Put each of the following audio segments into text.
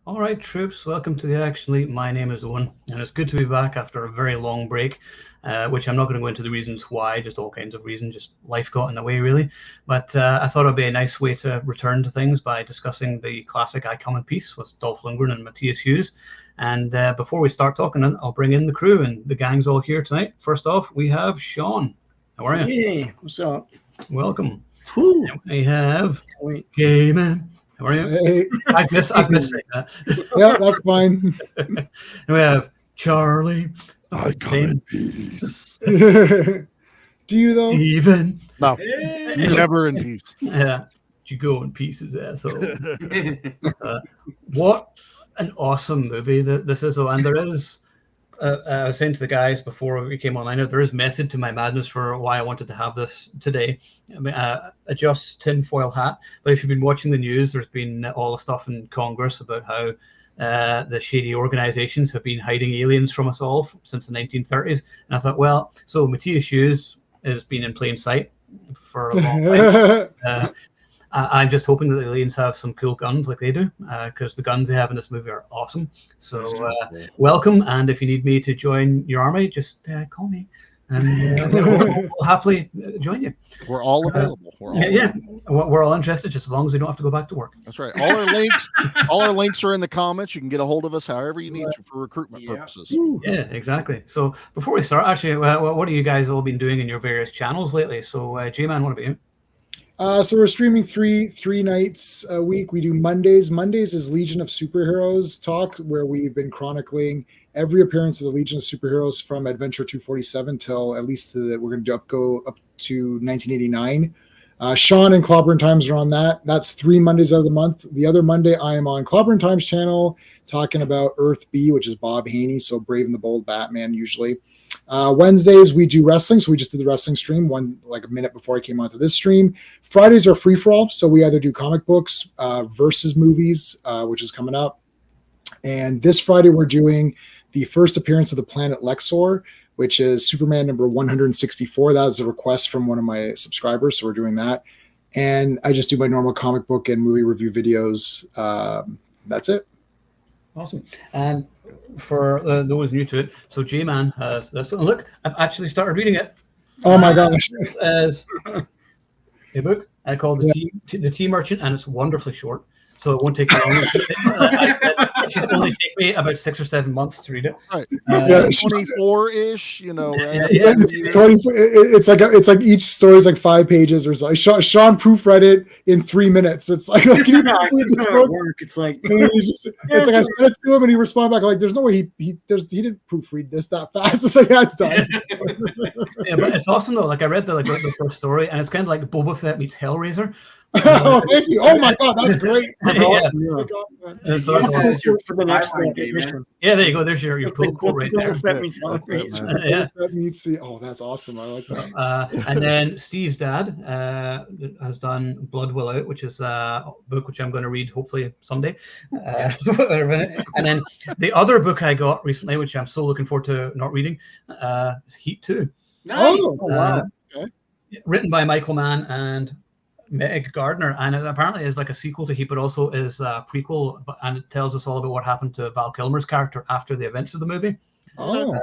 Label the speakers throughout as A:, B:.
A: All right, troops, welcome to the Action Elite. My name is Owen, and it's good to be back after a very long break, which I'm not going to go into the reasons why, just all kinds of reasons, just life got in the way, really. But I thought it would be a nice way to return to things by discussing the classic I Come in Peace with Dolph Lundgren and Matthias Hues. And before we start talking, I'll bring in the crew, and the gang's all here tonight. First off, we have Sean. How are you?
B: Hey, what's up?
A: Welcome.
B: Whew.
A: We have
B: Wait.
A: Gayman. How are you?
C: Hey,
A: I've missed saying that.
C: yeah, that's fine.
A: And we have Charlie.
D: I come in peace.
C: Do you though?
A: Steven.
D: No,
B: Hey.
D: never in peace.
A: Yeah. You go in pieces, asshole. What an awesome movie that this is. And there is, I was saying to the guys before we came online, there is method to my madness for why I wanted to have this today. I mean, adjust tinfoil hat. But if you've been watching the news, there's been all the stuff in Congress about how the shady organizations have been hiding aliens from us all since the 1930s. And I thought, well, so Matthias Hues has been in plain sight for a long time. I'm just hoping that the aliens have some cool guns like they do, because the guns they have in this movie are awesome. So welcome, and if you need me to join your army, just call me, and we'll happily join you.
D: We're all available.
A: We're all interested, just as long as we don't have to go back to work.
D: That's right. All our links are in the comments. You can get a hold of us however you need to for recruitment purposes.
A: Yeah, exactly. So before we start, actually, what have you guys all been doing in your various channels lately? So, J-Man, what about you?
C: So we're streaming three nights a week. We do Mondays. Mondays is Legion of Superheroes talk, where we've been chronicling every appearance of the Legion of Superheroes from Adventure 247 till at least we're going to go up to 1989. Sean and Clobberin Times are on that. That's 3 Mondays out of the month. The other Monday, I am on Clobberin Times channel talking about Earth B, which is Bob Haney, so Brave and the Bold Batman usually. Wednesdays we do wrestling, so we just did the wrestling stream a minute before I came onto this stream. Fridays are free for all, so we either do comic books versus movies, which is coming up. And this Friday we're doing the first appearance of the planet Lexor, which is Superman number 164. That is a request from one of my subscribers, so we're doing that. And I just do my normal comic book and movie review videos. That's it.
A: Awesome. And for those new to it, so J-Man has this one. Look, I've actually started reading it.
C: Oh my gosh.
A: This is a book I call the Tea Merchant, and it's wonderfully short, so it won't take long. It should only take me about 6 or 7 months to read it.
D: Right.
C: 24-ish,
D: you know.
A: Yeah,
C: it's like each story is like 5 pages or so. Sean proofread it in 3 minutes. It's like can you read this book?
B: It's like
C: it's like I sent it to him and he responded back like, "There's no way he didn't proofread this that fast." It's like, yeah, it's done.
A: Yeah, but it's awesome though. Like I read the first story, and it's kind of like Boba Fett meets Hellraiser.
C: Oh, thank you. Oh my god, that's great.
A: Yeah.
B: so for the next edition.
A: Yeah, there you go. There's your pull quote right there.
C: Yeah, that means see. Oh, that's awesome. I like that.
A: And then Steve's dad has done Blood Will Out, which is a book which I'm going to read hopefully someday. And then the other book I got recently, which I'm so looking forward to not reading, is Heat 2.
B: Nice.
C: Wow.
A: Written by Michael Mann and Meg Gardner, and it apparently is like a sequel to Heat, but also is a prequel, and it tells us all about what happened to Val Kilmer's character after the events of the movie.
C: Oh,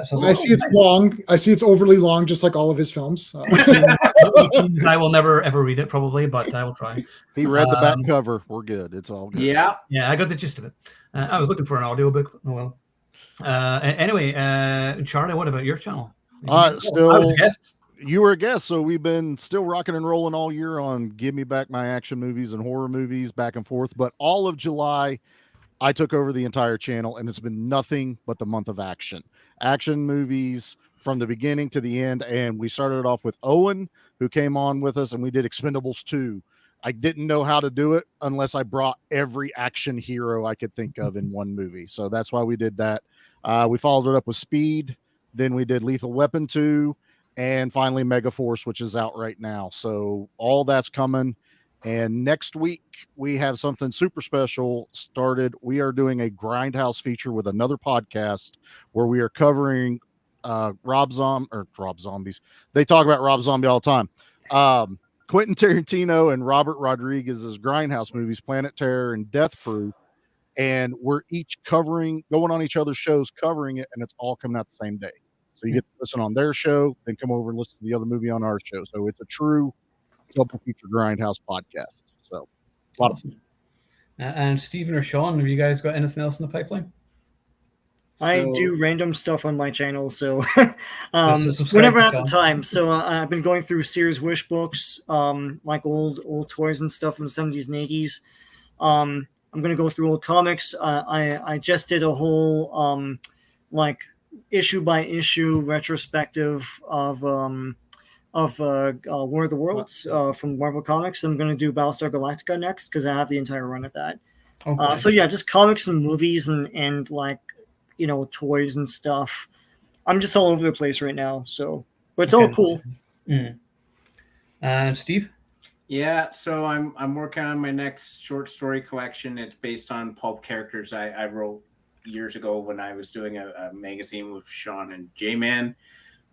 A: so
C: I see it's long. I see it's overly long, just like all of his films.
A: I will never ever read it, probably, but I will try.
D: He read the back cover. We're good. It's all good.
B: Yeah,
A: I got the gist of it. I was looking for an audiobook. Oh well. Anyway, Charlie, what about your channel?
D: Still,
A: I was a guest.
D: You were a guest, so we've been still rocking and rolling all year on Give Me Back My Action Movies and horror movies back and forth. But all of July, I took over the entire channel, and it's been nothing but the month of action movies from the beginning to the end. And we started off with Owen, who came on with us, and we did Expendables 2. I didn't know how to do it unless I brought every action hero I could think of in one movie. So that's why we did that. We followed it up with Speed. Then we did Lethal Weapon 2. And finally, Megaforce, which is out right now. So all that's coming. And next week, we have something super special started. We are doing a Grindhouse feature with another podcast where we are covering Rob Zombies. They talk about Rob Zombie all the time. Quentin Tarantino and Robert Rodriguez's Grindhouse movies, Planet Terror and Death Proof. and we're each going on each other's shows, covering it, and it's all coming out the same day. So you get to listen on their show, then come over and listen to the other movie on our show. So it's a true double feature Grindhouse podcast. So a lot of fun.
A: And Stephen or Sean, have you guys got anything else in the pipeline?
B: I do random stuff on my channel, so
A: subscribe
B: whenever
A: to
B: I have the
A: Sean.
B: time. So I've been going through Sears Wish books, like old toys and stuff from the 70s and 80s. I'm going to go through old comics. I just did a whole like issue by issue retrospective of War of the Worlds from Marvel Comics. I'm going to do Battlestar Galactica next because I have the entire run of that.
A: Okay.
B: So yeah, just comics and movies and like, you know, toys and stuff. I'm just all over the place right now. So, but it's all cool.
A: And Steve?
E: Yeah, so I'm working on my next short story collection. It's based on pulp characters I wrote years ago when I was doing a magazine with Sean and J-Man.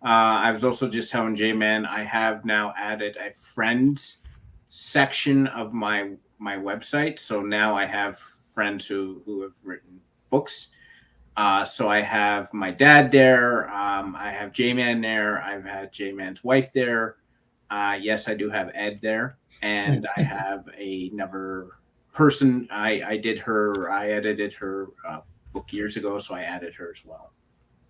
E: I was also just telling J-Man I have now added a friends section of my website. So now I have friends who have written books. So I have my dad there. I have J-Man there. I've had J-Man's wife there. Yes, I do have Ed there. And I have another person. I edited her book years ago, so I added her as well.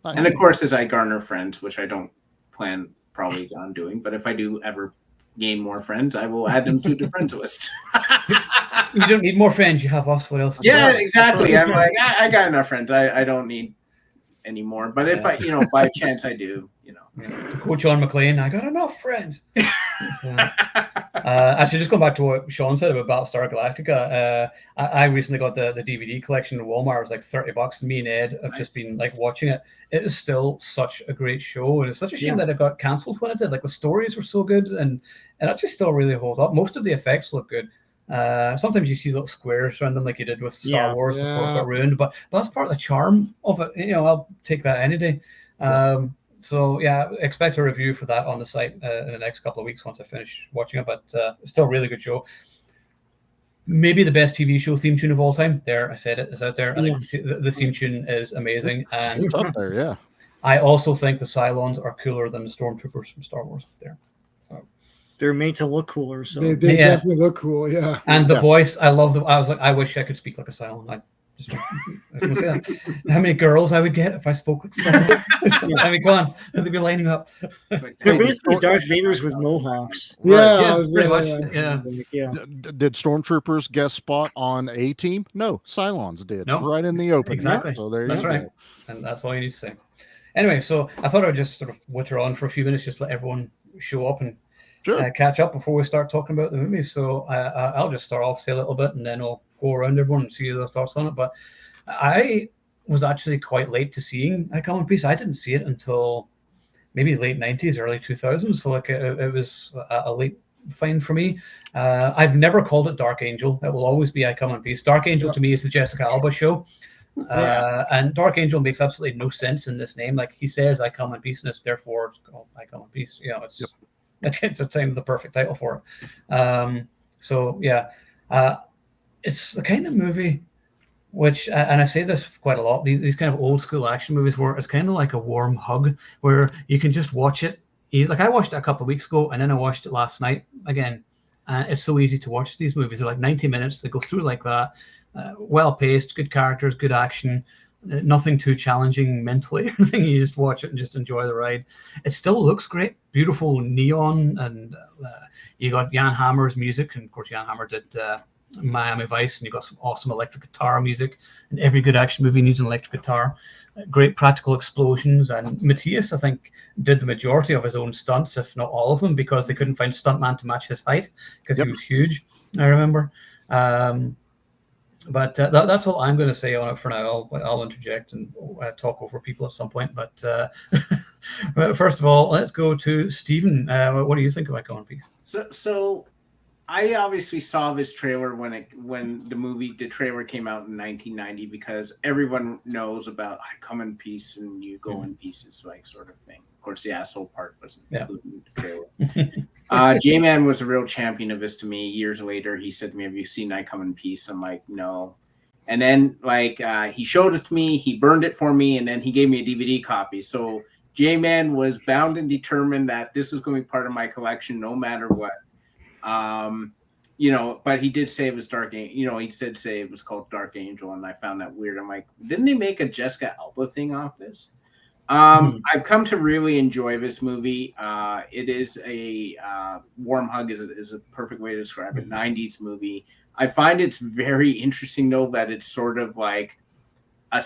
E: Nice. And of course, as I garner friends, which I don't plan probably on doing, but if I do ever gain more friends, I will add them to the friends list.
A: You don't need more friends. You have us. What else?
E: Yeah, exactly. I'm like, I got enough friends. I don't need any more. But if I, by chance I do,
A: Coach John McClane, I got enough friends. Actually, just going back to what Sean said about Battlestar Galactica, I recently got the DVD collection at Walmart. It was like $30. Me and Ed have just been like watching it. It is still such a great show, and it's such a shame that it got cancelled when it did. Like the stories were so good, and it actually still really holds up. Most of the effects look good. Sometimes you see little squares around them, like you did with Star Wars before it got ruined. But that's part of the charm of it. I'll take that any day. So yeah, expect a review for that on the site in the next couple of weeks once I finish watching it. But it's still a really good show. Maybe the best TV show theme tune of all time. There, I said it. It's out there. I think the theme tune is amazing. And
D: it's up there, yeah.
A: I also think the Cylons are cooler than the Stormtroopers from Star Wars. There. So.
B: They're made to look cooler. So
C: they definitely look cool. Yeah.
A: And the voice, I love I was like, I wish I could speak like a Cylon. How many girls I would get if I spoke like Cylon? I mean, go on. They'd be lining up.
B: They're basically Darth Vaders with mohawks.
A: Yeah, pretty much. Yeah.
D: Did Stormtroopers guest spot on A-Team? No, Cylons did.
A: No.
D: Right in the open.
A: Exactly.
D: So there
A: that's
D: you
A: right.
D: go.
A: And that's all you need to say. Anyway, so I thought I would just sort of witter on for a few minutes, just let everyone show up and catch up before we start talking about the movies. So I'll just start off, say a little bit, and then I'll go around everyone and see their thoughts on it. But I was actually quite late to seeing I Come in Peace. I didn't see it until maybe late 90s, early 2000s. So like it was a late find for me. I've never called it Dark Angel. It will always be I Come in Peace. Dark Angel to me is the Jessica Alba show. And Dark Angel makes absolutely no sense in this name. Like he says I come in peace, and therefore it's called I Come in Peace. It's the perfect title for it. It's the kind of movie which, and I say this quite a lot, these kind of old school action movies where it's kind of like a warm hug where you can just watch it. Like I watched it a couple of weeks ago and then I watched it last night again. And it's so easy to watch these movies. They're like 90 minutes. They go through like that. Well paced, good characters, good action. Nothing too challenging mentally. You just watch it and just enjoy the ride. It still looks great. Beautiful neon. And you got Jan Hammer's music. And of course, Jan Hammer did Miami Vice. And you got some awesome electric guitar music. And every good action movie needs an electric guitar. Great practical explosions. And Matthias, I think, did the majority of his own stunts, if not all of them, because they couldn't find stuntman to match his height because he was huge, I remember. But that's all I'm going to say on it for now. I'll interject and talk over people at some point. But first of all, let's go to Stephen. What do you think about Come in Peace?
E: So I obviously saw this trailer when the trailer came out in 1990 because everyone knows about I come in peace and you go in pieces, like sort of thing. Of course, the asshole part wasn't included in the trailer. J-Man was a real champion of this to me. Years later, he said to me, "Have you seen I Come in Peace?" I'm like, "No." And then like he showed it to me, he burned it for me, and then he gave me a DVD copy. So J-Man was bound and determined that this was going to be part of my collection no matter what. You know, but he did say it was Dark Angel. You know, he did say it was called Dark Angel, and I found that weird. I'm like, didn't they make a Jessica Alba thing off this? I've come to really enjoy this movie. It is a warm hug is a perfect way to describe it. 90s movie. I find it's very interesting though that it's sort of like a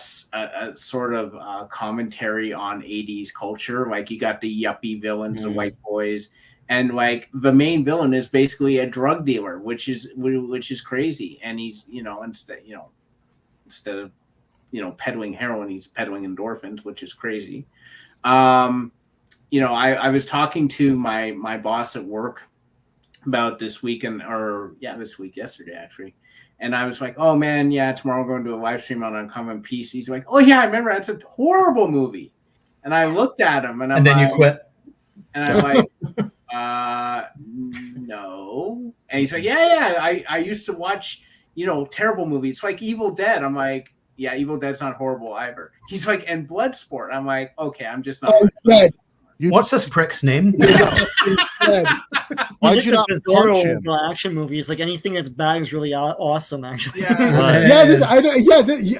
E: sort of commentary on 80s culture. Like you got the yuppie villains, the white boys. And like the main villain is basically a drug dealer, which is crazy. And he's, you know, instead of, you know, peddling heroin, he's peddling endorphins, which is crazy. You know, I was talking to my boss at work about this weekend, yesterday actually. And I was like, oh man, yeah, tomorrow we're going to do a live stream on Uncommon Peace. He's like, oh yeah, I remember, it's a horrible movie. And I looked at him and
A: then you quit.
E: And I'm like, no. And he's like, yeah, I used to watch, you know, terrible movies. It's like Evil Dead. I'm like, yeah, Evil Dead's not horrible either. He's like, and Bloodsport. I'm like, okay, I'm just not.
A: What's this prick's name?
B: He's like the Bizarro of action movies. Like anything that's bad is really awesome, actually.
C: Yeah,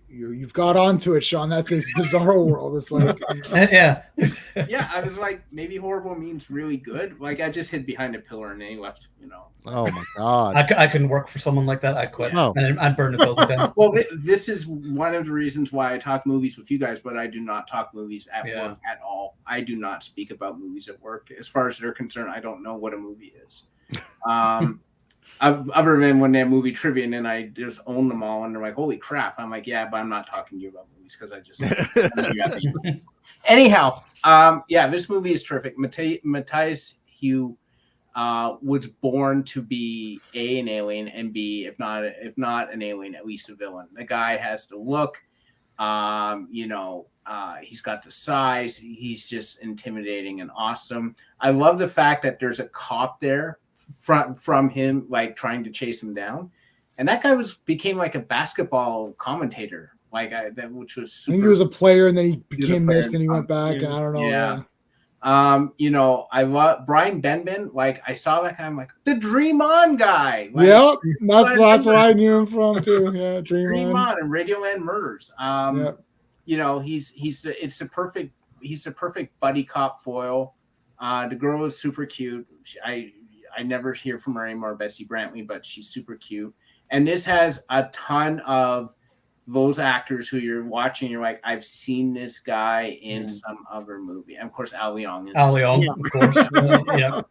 C: you've got onto it, Sean. That's his Bizarro world. It's like,
A: yeah.
E: I was like, maybe horrible means really good. Like I just hid behind a pillar and then he left, you know.
D: Oh my god.
A: I couldn't work for someone like that. I'd quit.
D: No.
A: And I'd burn the building down.
E: Well, this is one of the reasons why I talk movies with you guys, but I do not talk movies at work at all. I do not speak about movies at work. As far as they're concerned, I don't know what a movie is. Other than when they have movie trivia and then I just own them all and they're like, holy crap. I'm like, yeah, but I'm not talking to you about movies because I just anyhow, this movie is terrific. Matthias Hues was born to be an alien and B, if not an alien, at least a villain. The guy has the look, you know, he's got the size, he's just intimidating and awesome. I love the fact that there's a cop there from him, like trying to chase him down, and that guy became like a basketball commentator, which was super.
C: I think he was a player, and then he became this, and he went back, and I don't know.
E: Yeah. You know, I love Brian Benben. Like I saw that guy, I'm like the Dream On guy. Like,
C: yep, that's what I knew him from too. Yeah, Dream On
E: and Radioland Murders. You know, he's the perfect buddy cop foil. The girl is super cute. I never hear from her anymore, Bessie Brantley, but she's super cute. And this has a ton of those actors who you're watching. You're like, I've seen this guy in some other movie. And of course, Al Leong.
A: Al Leong, of course. Yeah.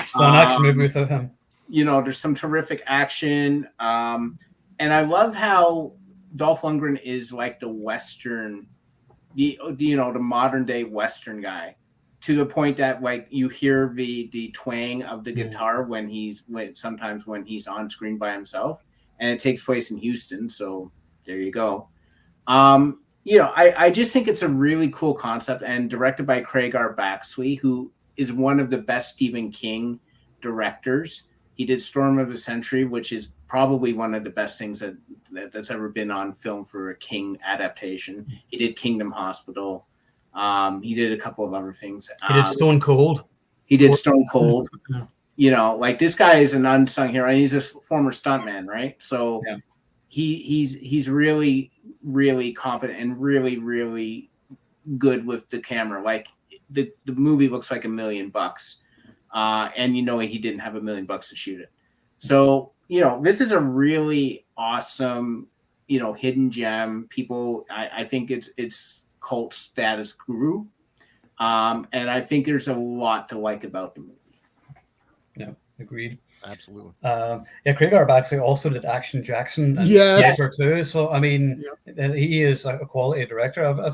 A: So an action movie without him.
E: You know, there's some terrific action. And I love how Dolph Lundgren is like the Western, the modern day Western guy. To the point that like you hear the twang of the guitar sometimes when he's on screen by himself, and it takes place in Houston. So there you go. You know, I just think it's a really cool concept and directed by Craig R. Baxley, who is one of the best Stephen King directors. He did Storm of the Century, which is probably one of the best things that's ever been on film for a King adaptation. He did Kingdom Hospital. He did a couple of other things.
A: He did Stone Cold.
E: You know, like this guy is an unsung hero. He's a former stuntman, right? So he's really, really competent and really, really good with the camera. Like the movie looks like $1 million, and you know he didn't have $1 million to shoot it. So you know this is a really awesome, you know, hidden gem. People, I think it's cult status grew, and I think there's a lot to like about the movie.
A: Yeah, agreed.
D: Absolutely.
A: Craig R. Baxley also did Action Jackson and Sniper too. So I mean, he is a quality director. I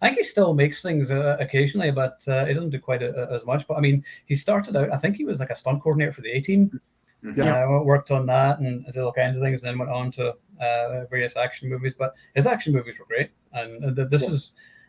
A: think he still makes things occasionally, but he doesn't do quite as much. But I mean, he started out. I think he was like a stunt coordinator for the A-Team. Worked on that and did all kinds of things, and then went on to various action movies. But his action movies were great, and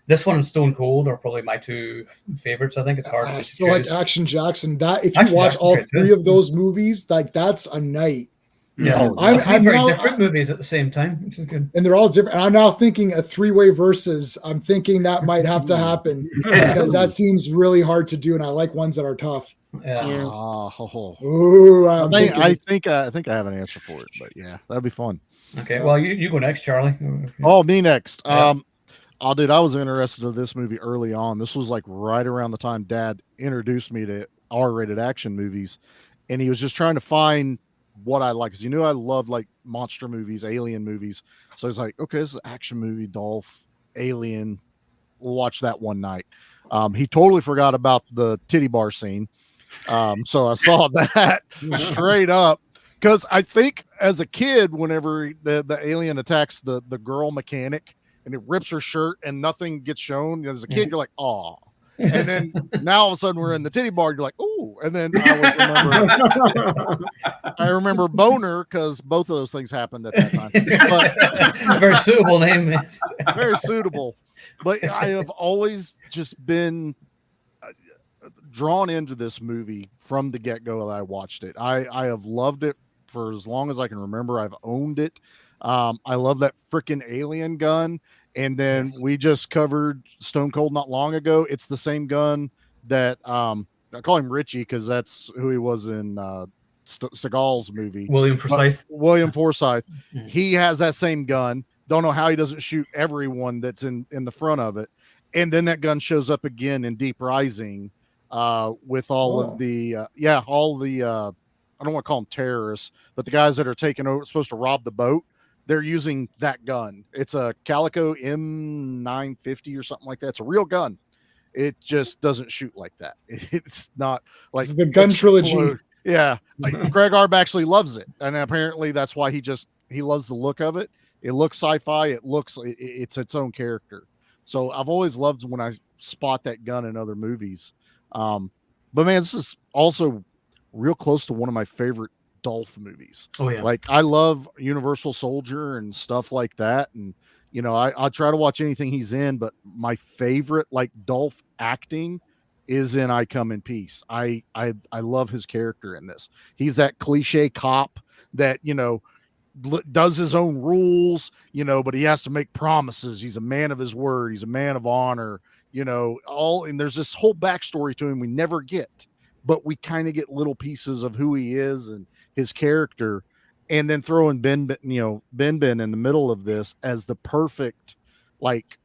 A: this one and Stone Cold are probably my two favorites. I think it's hard.
C: I still like Action Jackson. That if you watch all three of those movies, like that's a night.
A: Yeah,
D: Oh,
C: I'm
A: very
C: now,
A: different movies at the same time, which is good.
C: and they're all different. And I'm now thinking a 3-way versus. I'm thinking that might have to happen because that seems really hard to do, and I like ones that are tough.
A: Yeah.
C: Ooh,
D: I think I have an answer for it, but yeah, that'd be fun.
A: Okay, well, you go next, Charlie.
D: Oh, me next.
A: Yeah.
D: Dude, I was interested in this movie early on. This was like right around the time Dad introduced me to R-rated action movies, and he was just trying to find what I like, because he knew I loved like monster movies, alien movies. So he's like, okay, this is an action movie, Dolph, Alien. We'll watch that one night. He totally forgot about the titty bar scene. So I saw that straight up, because I think as a kid, whenever the alien attacks the girl mechanic and it rips her shirt and nothing gets shown, as a kid, you're like, oh. And then now all of a sudden we're in the titty bar, you're like, ooh. And then I remember boner, because both of those things happened at that time. But,
A: very suitable name.
D: very suitable. But I have always just been drawn into this movie from the get-go that I watched it. I have loved it for as long as I can remember. I've owned it. I love that freaking alien gun. And then we just covered Stone Cold not long ago. It's the same gun that I call him Richie because that's who he was in Seagal's movie.
A: William Forsythe.
D: Mm-hmm. He has that same gun. Don't know how he doesn't shoot everyone that's in the front of it. And then that gun shows up again in Deep Rising with all of the I don't want to call them terrorists, but the guys that are taking over, supposed to rob the boat. They're using that gun. It's a Calico M950 or something like that. It's a real gun. It just doesn't shoot like that. It's not like
C: it's the gun trilogy.
D: Yeah. Like Greg Arb actually loves it. And apparently that's why he loves the look of it. It looks sci-fi. It's its own character. So I've always loved when I spot that gun in other movies. But man, this is also real close to one of my favorite Dolph movies.
A: Oh yeah,
D: like I love Universal Soldier and stuff like that, and I try to watch anything he's in, but my favorite like Dolph acting is in I Come in Peace. I love his character in this. He's that cliche cop that does his own rules, but he has to make promises. He's a man of his word. He's a man of honor. And there's this whole backstory to him we never get, but we kind of get little pieces of who he is and his character, and then throwing Ben in the middle of this as the perfect, like,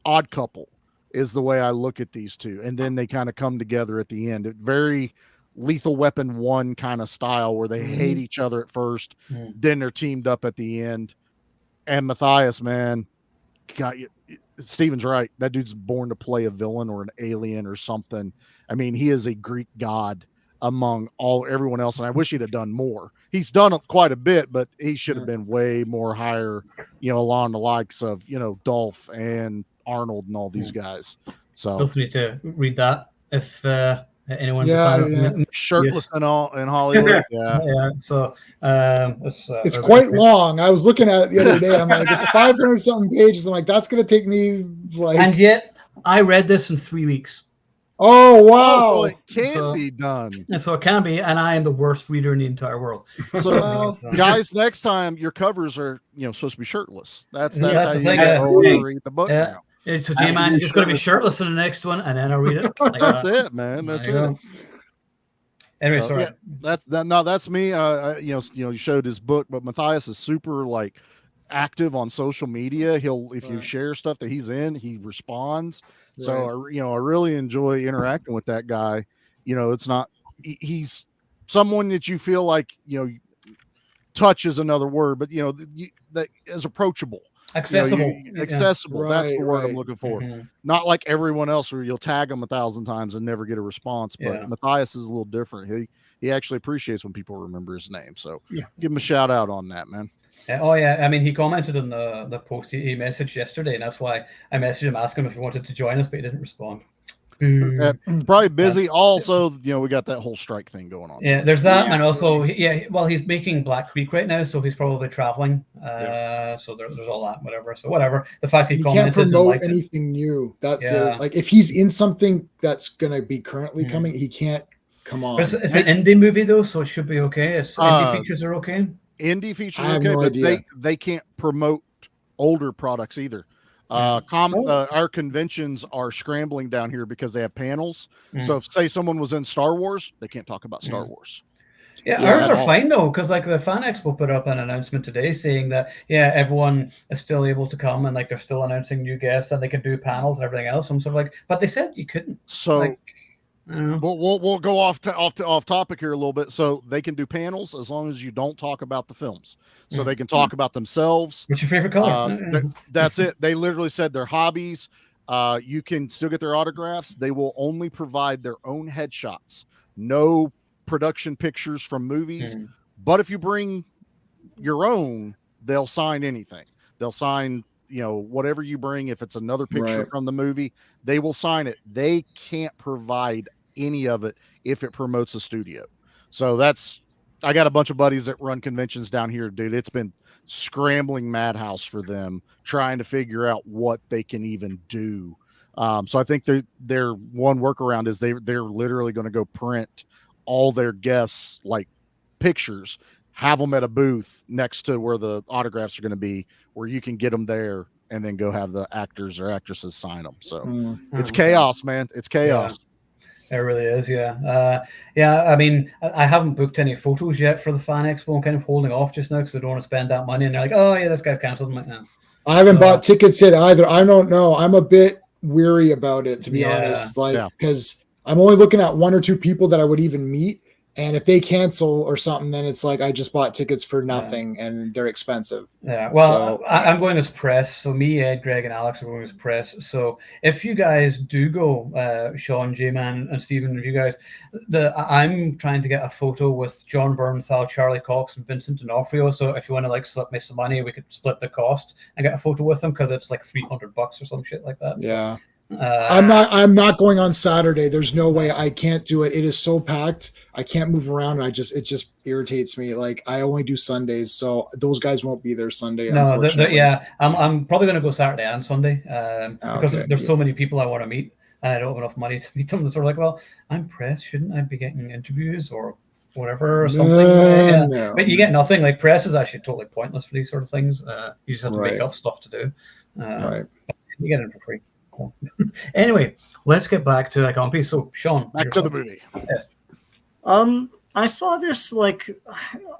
D: odd couple is the way I look at these two. And then they kind of come together at the end. Very Lethal Weapon 1 kind of style where they hate each other at first, then they're teamed up at the end. And Matthias, man, Steven's right. That dude's born to play a villain or an alien or something. I mean, he is a Greek god among everyone else, and I wish he'd have done more. He's done quite a bit, but he should have been way more higher, along the likes of Dolph and Arnold and all these guys. So
A: you also need to read that if anyone's
D: shirtless and all in Hollywood.
A: yeah. So
C: it's quite long. I was looking at it the other day. I'm like, it's 500 something pages. I'm like, that's gonna take me like.
A: And yet, I read this in 3 weeks.
C: Oh wow!
D: It can be done.
A: And so it can be, and I am the worst reader in the entire world.
D: So, guys, next time your covers are supposed to be shirtless. That's how you read the book now.
A: So J-Man, you're just going to be shirtless in the next one, and then I'll read it. Like
D: that's it, man. That's it.
A: Anyway, sorry.
D: That's me. You showed his book, but Matthias is super like active on social media. If you share stuff that he's in, he responds. So I really enjoy interacting with that guy. It's not he's someone that you feel like touch is another word, but that is approachable,
A: accessible.
D: Accessible. That's the word I'm looking for. Not like everyone else where you'll tag him 1,000 times and never get a response. But Matthias is a little different. He actually appreciates when people remember his name. So give him a shout out on that, man.
A: I mean, he commented on the post he messaged yesterday, and that's why I messaged him asking him if he wanted to join us, but he didn't respond.
D: Probably busy. Also, we got that whole strike thing going on.
A: Yeah, there's that, and also, he's making Black Creek right now, so he's probably traveling. So there's all that, whatever. So whatever. The fact he commented,
C: can't promote anything new. That's like if he's in something that's going to be currently coming, he can't Come on.
A: But it's an indie movie though, so it should be okay. Indie features are okay.
D: Indie features
C: I have
D: okay,
C: no
D: but
C: idea.
D: they can't promote older products either. Our conventions are scrambling down here because they have panels. So if say someone was in Star Wars, they can't talk about Star Wars.
A: Yeah, ours are fine though, because like the Fan Expo put up an announcement today saying that everyone is still able to come and like they're still announcing new guests and they can do panels and everything else. I'm sort of like, but they said you couldn't.
D: So
A: like, I don't know.
D: we'll go off topic here a little bit. So they can do panels as long as you don't talk about the films. So they can talk about themselves.
A: What's your favorite color?
D: That's it. They literally said their hobbies. You can still get their autographs. They will only provide their own headshots. No production pictures from movies. But if you bring your own, they'll sign anything. They'll sign, whatever you bring. If it's another picture from the movie, they will sign it. They can't provide any of it if it promotes a studio. So I got a bunch of buddies that run conventions down here, dude. It's been scrambling madhouse for them trying to figure out what they can even do. So I think their one workaround is they're literally going to go print all their guests like pictures, have them at a booth next to where the autographs are going to be, where you can get them there and then go have the actors or actresses sign them. So it's chaos, man. It's chaos.
A: It really is, I mean, I haven't booked any photos yet for the Fan Expo. I'm kind of holding off just now because I don't want to spend that money. And they're like, oh yeah, this guy's cancelled. I'm like, no.
C: I haven't bought tickets yet either. I don't know. I'm a bit weary about it, to be honest. Because I'm only looking at one or two people that I would even meet. And if they cancel or something, then it's like I just bought tickets for nothing and they're expensive.
A: Yeah, well, I'm going as press. So me, Ed, Greg, and Alex are going as press. So if you guys do go, Sean, J-Man, and Stephen, if you guys, I'm trying to get a photo with John Bernthal, Charlie Cox, and Vincent D'Onofrio. So if you want to like slip me some money, we could split the cost and get a photo with them because it's like $300 or some shit like that.
C: Yeah. I'm not going on Saturday. There's no way. I can't do it. It is so packed. I can't move around. It just irritates me. Like I only do Sundays, so those guys won't be there Sunday.
A: No, I'm probably going to go Saturday and Sunday because there's so many people I want to meet, and I don't have enough money to meet them. So like, well, I'm press. Shouldn't I be getting interviews or whatever or something?
C: No.
A: But you get nothing. Like press is actually totally pointless for these sort of things. You just have to make up stuff to do. But you get it for free. Anyway, let's get back to like on piece. So Sean,
D: back to the movie.
A: Yes.
B: I saw this like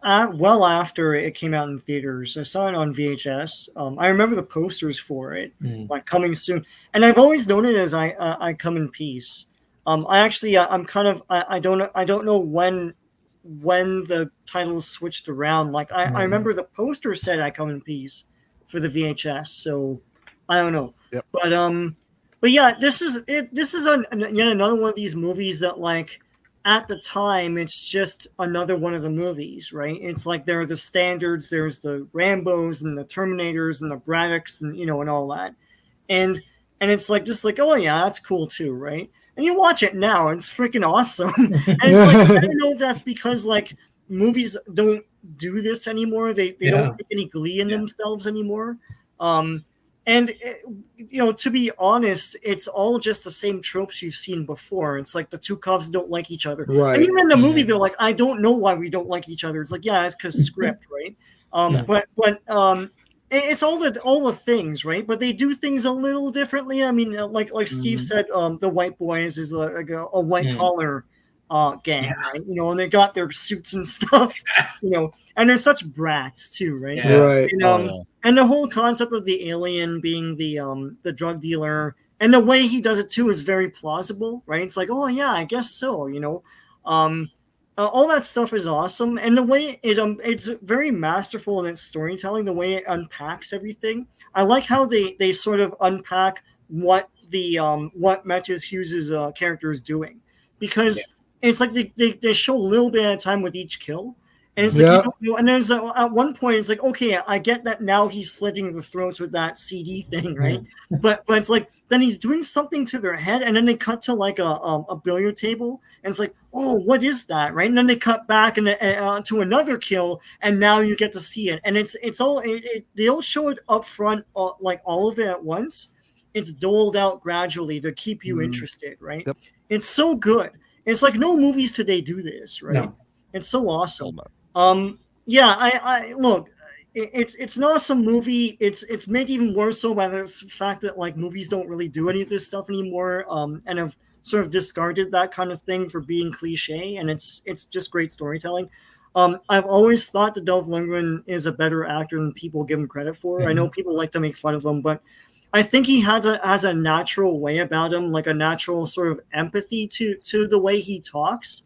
B: well after it came out in theaters. I saw it on VHS. I remember the posters for it, like coming soon. And I've always known it as I Come in Peace. I'm kind of I don't know when the titles switched around. Like I remember the poster said I Come in Peace for the VHS. So I don't know.
D: Yep.
B: But yeah, this is yet another one of these movies that like at the time it's just another one of the movies, right? It's like there are the standards, there's the Rambos and the Terminators and the Braddocks and and all that, and it's like just like, oh yeah, that's cool too, right? And you watch it now, and it's freaking awesome. And it's like I don't know if that's because like movies don't do this anymore. They don't take any glee in themselves anymore. And, to be honest, it's all just the same tropes you've seen before. It's like the two cops don't like each other.
C: Right.
B: And even in the movie, they're like, I don't know why we don't like each other. It's like, yeah, it's because script, right? But it's all the things, right? But they do things a little differently. I mean, like Steve said, the White Boys is like a white collar gang, right? And they got their suits and stuff, and they're such brats too, right?
A: Yeah.
C: Right.
B: And the whole concept of the alien being the drug dealer and the way he does it too is very plausible, right? It's like, oh yeah, I guess so, all that stuff is awesome, and the way it's very masterful in its storytelling, the way it unpacks everything. I like how they sort of unpack what what Matthias Hues' character is doing, because it's like they show a little bit at a time with each kill. And it's like, and there's at one point, it's like, okay, I get that now he's slitting the throats with that CD thing, right? But it's like, then he's doing something to their head, and then they cut to like a billiard table, and it's like, oh, what is that, right? And then they cut back and to another kill, and now you get to see it, and it's all they don't show it up front, like all of it at once. It's doled out gradually to keep you interested, right? Yep. It's so good. It's like no movies today do this, right?
A: No.
B: It's so awesome.
D: No.
B: Yeah, I look. It's an awesome movie. It's made even more so by the fact that like movies don't really do any of this stuff anymore, and have sort of discarded that kind of thing for being cliche. And it's just great storytelling. I've always thought that Dolph Lundgren is a better actor than people give him credit for. I know people like to make fun of him, but I think he has a natural way about him, like a natural sort of empathy to the way he talks.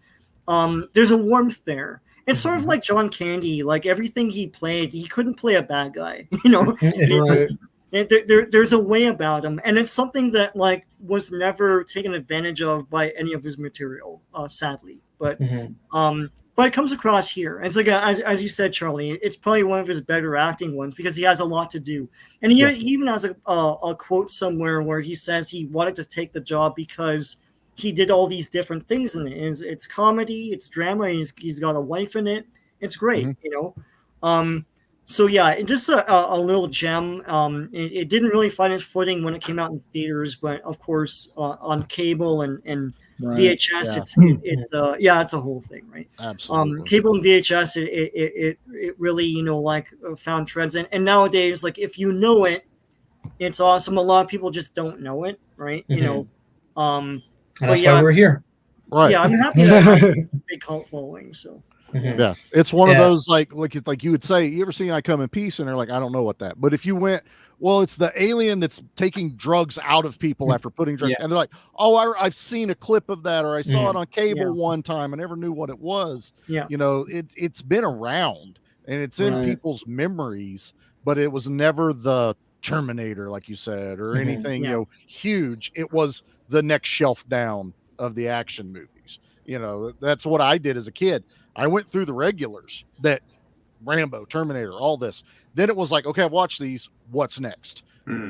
B: There's a warmth there. It's sort of like John Candy. Like everything he played, he couldn't play a bad guy. You know,
C: Right.
B: there's a way about him, and it's something that like was never taken advantage of by any of his material, sadly. But it comes across here. It's like as you said, Charlie. It's probably one of his better acting ones because he has a lot to do, and he even has a quote somewhere where he says he wanted to take the job because he did all these different things in it. It's comedy, it's drama. He's got a wife in it. It's great, you know. So yeah, just a little gem. It didn't really find its footing when it came out in theaters, but of course on cable and VHS, it's a whole thing, right?
D: Absolutely.
B: Cable and VHS, it really, you know, like found trends, and nowadays, like if you know it, it's awesome. A lot of people just don't know it, right? You know,
A: and that's why we're here.
D: Right.
B: Yeah, I'm happy that it has a big cult following. So
D: yeah, it's one of those like you would say, you ever seen I Come in Peace? And they're like, I don't know what that. But if you went, well, it's the alien that's taking drugs out of people after putting drugs, and they're like, oh, I've seen a clip of that, or I saw it on cable one time. I never knew what it was.
B: Yeah,
D: you know, it's been around and it's in people's memories, but it was never the Terminator, like you said, or anything you know huge. It was the next shelf down of the action movies. You know, that's what I did as a kid. I went through the regulars, that Rambo, Terminator, all this. Then it was like, okay, I've watched these. What's next?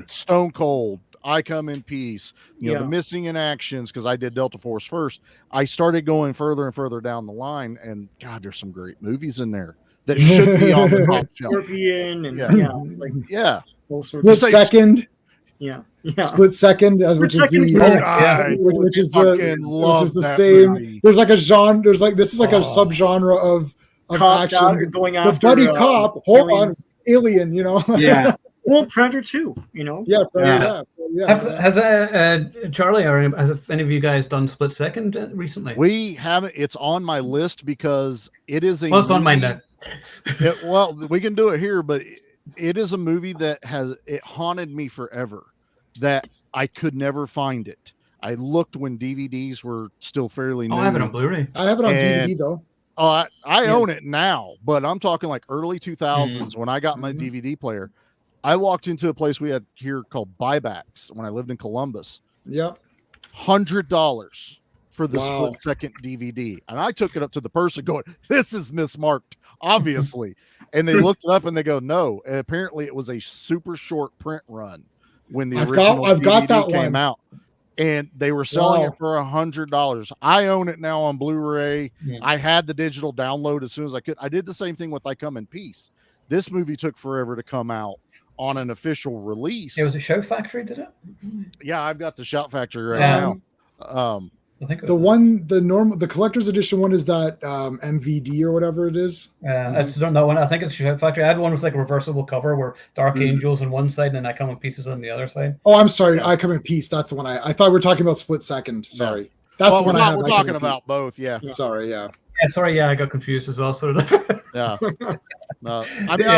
D: Stone Cold, I Come in Peace, you know, the Missing in Actions, because I did Delta Force first. I started going further and further down the line, and God, there's some great movies in there that should be on the top shelf.
B: Scorpion and it's like
C: Split Second.
B: Yeah.
C: Split Second, which is the same.
D: Movie.
C: There's like a genre. There's like this is like a subgenre of
B: cops
C: action
B: going after
C: the buddy cop. Hold on, Alien. You know.
E: Yeah.
B: Well, Predator 2. You know.
C: Yeah. Predator,
A: Has Charlie or has any of you guys done Split Second recently?
D: We haven't. It's on my list because it is a.
A: Well, it's on mine now.
D: Well, we can do it here, but it is a movie that it haunted me forever, that I could never find it. I looked when DVDs were still fairly new.
A: I have it on Blu-ray.
C: I have it on DVD though.
D: Oh, I own it now, but I'm talking like early 2000s when I got my DVD player. I walked into a place we had here called Buybacks when I lived in Columbus.
C: Yep.
D: $100 for the Split Second DVD. And I took it up to the person going, this is mismarked, obviously. And they looked it up and they go, no. And apparently it was a super short print run when the original DVD came out. And they were selling it for $100. I own it now on Blu-ray. I had the digital download as soon as I could. I did the same thing with I Come in Peace. This movie took forever to come out on an official release.
A: It was a Shout Factory, did it?
D: Yeah, I've got the Shout Factory right now.
A: I think
C: the collector's edition one is that MVD or whatever it is.
A: It's that one. I think it's Shout Factory. I had one with like a reversible cover where Dark Angels on one side and I Come in Pieces on the other side.
C: Oh, I'm sorry. I Come in Peace. That's the one I thought we were talking about Split Second. Sorry. That's the one I have.
D: We're talking about both. Yeah.
C: Sorry. Yeah.
A: Sorry. I got confused as well. Sort of.
D: Yeah. I mean,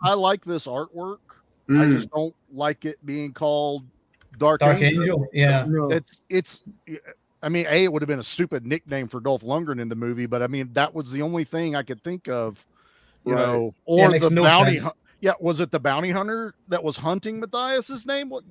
D: I like this artwork. I just don't like it being called Dark Angel.
A: Yeah.
D: It's I mean, it would have been a stupid nickname for Dolph Lundgren in the movie, but I mean, that was the only thing I could think of, you know, or the bounty. Was it the bounty hunter that was hunting Matthias's name? Well,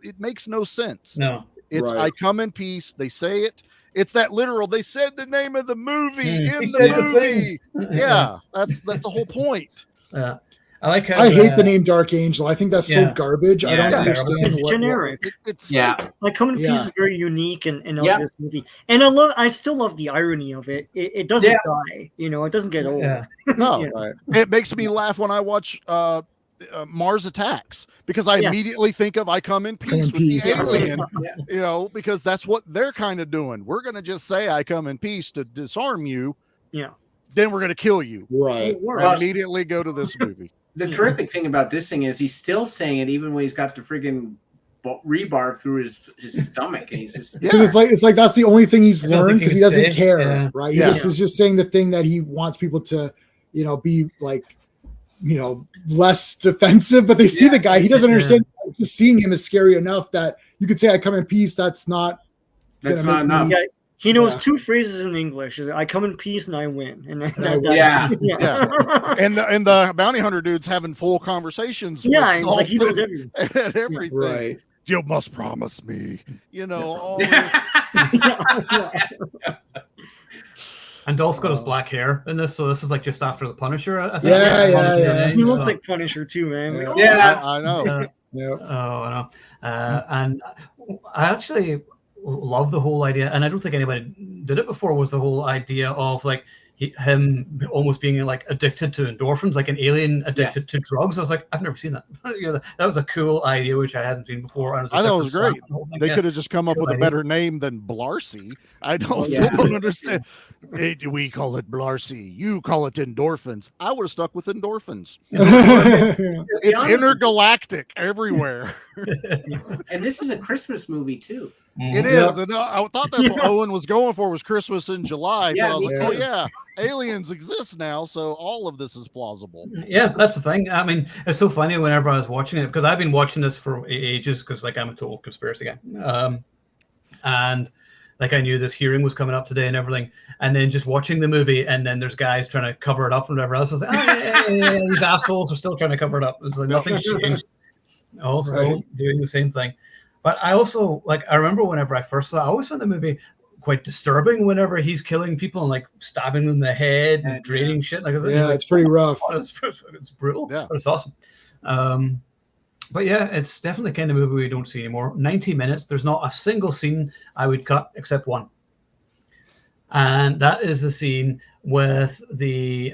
D: it makes no sense.
A: No,
D: it's I Come in Peace. They say it. It's that literal. They said the name of the movie in the movie. Yeah, that's the whole point.
A: Yeah. I like how
C: I hate the name Dark Angel. I think that's so garbage.
A: Yeah,
C: I don't understand.
B: It's generic.
D: It's
B: like Come in Peace is very unique in this movie, and I still love the irony of it. It doesn't die, you know. It doesn't get old.
D: No, it makes me laugh when I watch Mars Attacks, because I immediately think of I Come in Peace with the alien, you know, because that's what they're kind of doing. We're going to just say I come in peace to disarm you.
B: Yeah.
D: Then we're going to kill you.
C: Right.
D: Immediately go to this movie.
E: The terrific thing about this thing is he's still saying it even when he's got the friggin' rebar through his stomach, and he's just
C: it's like that's the only thing he's learned, because he doesn't care, right? He
D: is
C: just saying the thing that he wants people to, you know, be like, you know, less defensive, but they see the guy, he doesn't understand. Just seeing him is scary enough that you could say I come in peace. That's not
E: enough.
B: Yeah, he knows two phrases in English: I come in peace and I win. And
C: and
D: the bounty hunter dude's having full conversations.
B: Yeah, it's like he knows everything.
D: And everything.
C: Right.
D: You must promise me, you know.
A: And Dolph's got his black hair in this, so this is like just after the Punisher, I think.
C: Yeah.
B: He looks like Punisher too, man.
D: I know.
A: I know. And I actually love the whole idea, and I don't think anybody did it before, was the whole idea of like him almost being like addicted to endorphins, like an alien addicted to drugs. I was like, I've never seen that. That was a cool idea, which I hadn't seen before. And
D: I thought it was great. They could have just come up with a better name than Blarcy. I still don't understand. Hey, we call it Blarcy. You call it endorphins. I would have stuck with endorphins. It's intergalactic everywhere.
E: And this is a Christmas movie too.
D: It is. And I thought that's what Owen was going for, was Christmas in July. So I was like, oh yeah, aliens exist now, so all of this is plausible.
A: Yeah, that's the thing. I mean, it's so funny whenever I was watching it, because I've been watching this for ages, because like I'm a total conspiracy guy. And like I knew this hearing was coming up today and everything, and then just watching the movie, and then there's guys trying to cover it up and whatever else. I was like, these assholes are still trying to cover it up. It's like nothing's changed. Also doing the same thing. But I also, like, I remember whenever I first saw it, I always found the movie quite disturbing whenever he's killing people and like stabbing them in the head and draining shit. Like,
C: it's pretty rough.
A: It's brutal, but it's awesome. But yeah, it's definitely the kind of movie we don't see anymore. 90 minutes. There's not a single scene I would cut except one. And that is the scene with the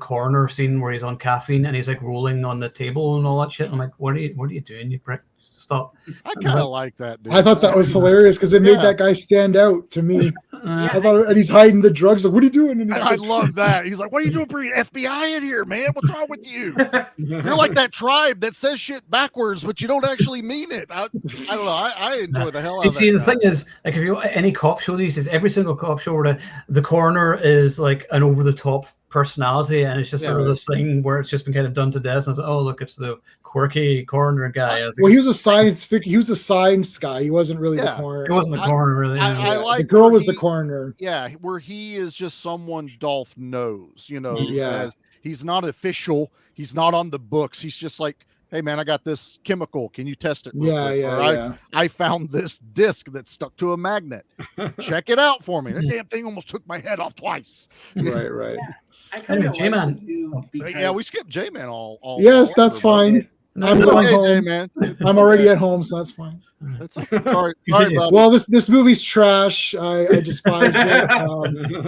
A: coroner scene where he's on caffeine and he's like rolling on the table and all that shit. I'm like, what are you doing, you prick? Stop.
D: I kind of like that, dude.
C: I thought that was hilarious because it made that guy stand out to me. I thought, and he's hiding the drugs. Like, what are you doing? And
D: I love that. He's like, what are you doing bringing FBI in here, man? What's wrong with you? You're like that tribe that says shit backwards, but you don't actually mean it. I don't know. I enjoy the hell out of it.
A: See, the thing is, like, if you any cop show these days, every single cop show where the coroner is like an over-the-top personality, and it's just sort of this thing where it's just been kind of done to death. And it's like, oh, look, it's the quirky coroner guy.
C: Well, he was a science guy. He wasn't really the coroner.
A: He wasn't the coroner, really.
C: I like the girl was the coroner.
D: Yeah, where he is just someone Dolph knows, you know.
C: Yeah,
D: he's not official. He's not on the books. He's just like, hey man, I got this chemical. Can you test it? I found this disc that's stuck to a magnet. Check it out for me. That damn thing almost took my head off twice.
C: Right.
E: Yeah. I kind of
A: J-Man.
D: We skipped J-Man all
C: yes, that's fine. I'm going home.
D: J-Man.
C: I'm already at home, so that's fine.
D: Sorry,
C: well, this movie's trash. I despise it.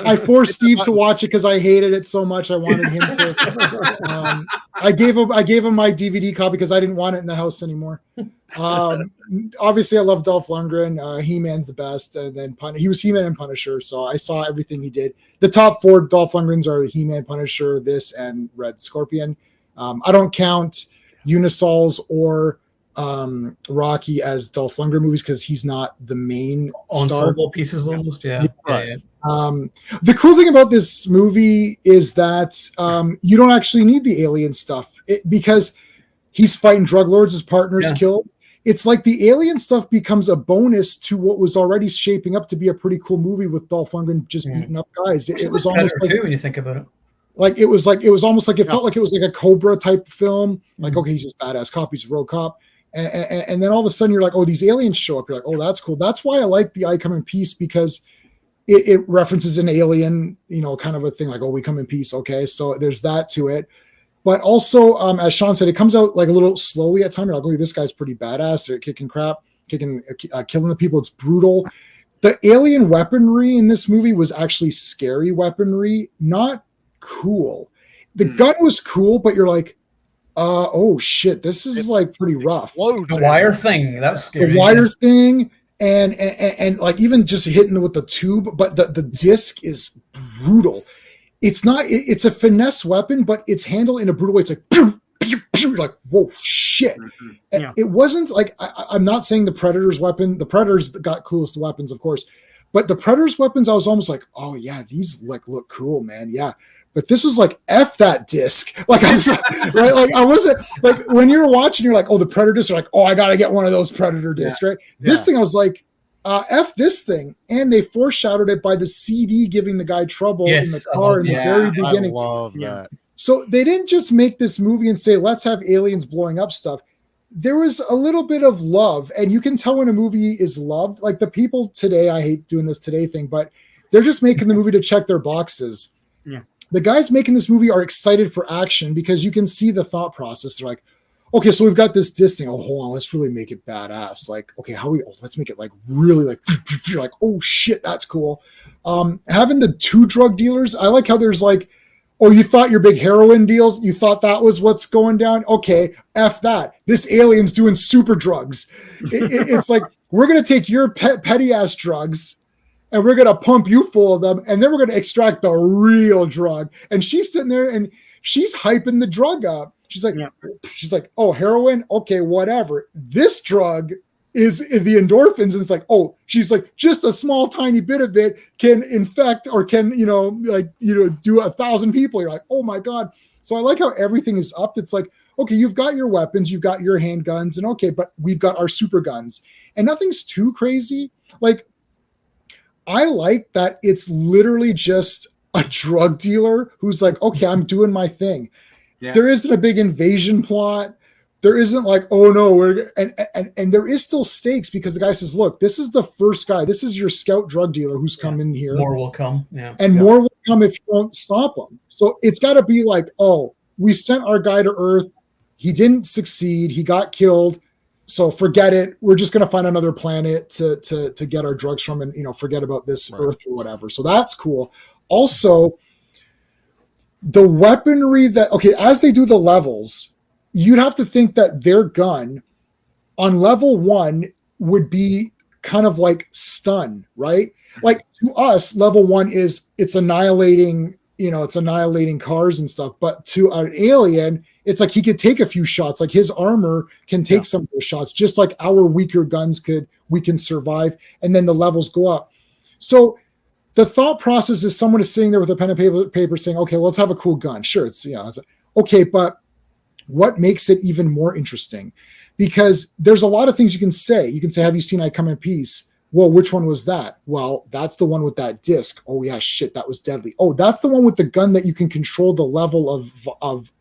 C: I forced Steve to watch it because I hated it so much. I wanted him to. I gave him my DVD copy because I didn't want it in the house anymore. Obviously, I love Dolph Lundgren. He-Man's the best, and then he was He-Man and Punisher, so I saw everything he did. The top 4 Dolph Lundgrens are He-Man, Punisher, this, and Red Scorpion. I don't count Unisol's or Rocky as Dolph Lundgren movies because he's not the main
A: ensemble pieces almost. Yeah.
C: The cool thing about this movie is that you don't actually need the alien stuff because he's fighting drug lords, his partner's killed. It's like the alien stuff becomes a bonus to what was already shaping up to be a pretty cool movie with Dolph Lundgren just beating up guys. It was almost like
A: too when you think about it.
C: It was almost like it felt like it was like a Cobra type film. Like, okay, he's this badass cop, he's a road cop. And then all of a sudden you're like, oh, these aliens show up. You're like, oh, that's cool. That's why I like the I Come in Peace, because it references an alien, kind of a thing like, oh, we come in peace. Okay. So there's that to it. But also, as Sean said, it comes out like a little slowly at times. You're like, oh, this guy's pretty badass. They're killing the people. It's brutal. The alien weaponry in this movie was actually scary weaponry, not cool. The gun was cool, but you're like, Oh shit, this is like pretty rough.
D: Explodes
A: The wire thing, that's scary.
C: The wire thing, and like even just hitting with the tube, but the disc is brutal. It's not. It's a finesse weapon, but it's handled in a brutal way. It's like pew, pew, pew, like whoa shit.
B: Yeah.
C: It wasn't like I'm not saying the Predator's weapon. The Predators got coolest weapons, of course, but the Predator's weapons, I was almost like, oh yeah, these like look cool, man. Yeah. But this was like F that disc. Like I was right, like I wasn't like when you're watching, you're like, oh, the Predator disc, you're like, oh, I gotta get one of those Predator discs, right? This thing, I was like, F this thing. And they foreshadowed it by the CD giving the guy trouble in the car in the very beginning.
D: I love that.
C: So they didn't just make this movie and say, let's have aliens blowing up stuff. There was a little bit of love, and you can tell when a movie is loved. Like the people today, I hate doing this today thing, but they're just making the movie to check their boxes.
B: Yeah.
C: The guys making this movie are excited for action because you can see the thought process. They're like, okay, so we've got this disc thing. Oh, hold on, let's really make it badass. Like, okay, let's make it like really like, you're like, oh shit, that's cool. Having the two drug dealers, I like how there's like, oh, you thought your big heroin deals, you thought that was what's going down? Okay, F that. This alien's doing super drugs. It's like, we're going to take your petty ass drugs and we're going to pump you full of them, and then we're going to extract the real drug. And she's sitting there and she's hyping the drug up. She's like, oh, heroin? Okay, whatever. This drug is the endorphins. And it's like, oh, she's like, just a small, tiny bit of it can infect or can, do 1,000 people. You're like, oh my God. So I like how everything is up. It's like, okay, you've got your weapons, you've got your handguns, and okay, but we've got our super guns. And nothing's too crazy. Like, I like that it's literally just a drug dealer who's like, okay, I'm doing my thing. Yeah. There isn't a big invasion plot. There isn't like, oh no, and there is still stakes because the guy says, look, this is the first guy. This is your scout drug dealer who's come in here.
A: More will come. Yeah.
C: And more will come if you don't stop him. So it's got to be like, oh, we sent our guy to Earth. He didn't succeed. He got killed. So forget it. We're just going to find another planet to get our drugs from, and forget about this Earth or whatever. So that's cool. Also, the weaponry as they do the levels, you'd have to think that their gun on level 1 would be kind of like stun, right? Like to us, level 1 it's annihilating cars and stuff. But to an alien, it's like he could take a few shots. Like his armor can take some of those shots, just like our weaker guns we can survive. And then the levels go up. So the thought process is someone is sitting there with a pen and paper saying, okay, let's have a cool gun. Sure. It's okay. But what makes it even more interesting? Because there's a lot of things you can say. You can say, have you seen I Come in Peace? Well, which one was that? Well, that's the one with that disc. Oh yeah, shit, that was deadly. Oh, that's the one with the gun that you can control the level of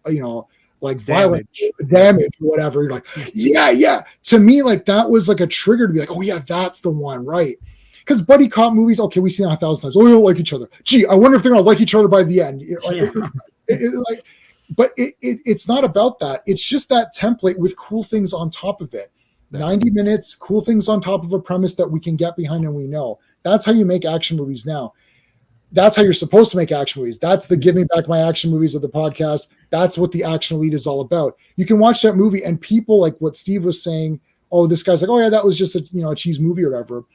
C: like violent damage or whatever. You're like, yeah. To me, like that was like a trigger to be like, oh yeah, that's the one, right? Because buddy cop movies, okay, we've seen that 1,000 times. Oh, we don't like each other. Gee, I wonder if they're gonna like each other by the end. But it's not about that. It's just that template with cool things on top of it. 90 minutes, cool things on top of a premise that we can get behind and we know. That's how you make action movies now. That's how you're supposed to make action movies. That's the Give Me Back My Action Movies of the podcast. That's what the Action Elite is all about. You can watch that movie and people, like what Steve was saying, oh, this guy's like, oh yeah, that was just a cheese movie or whatever.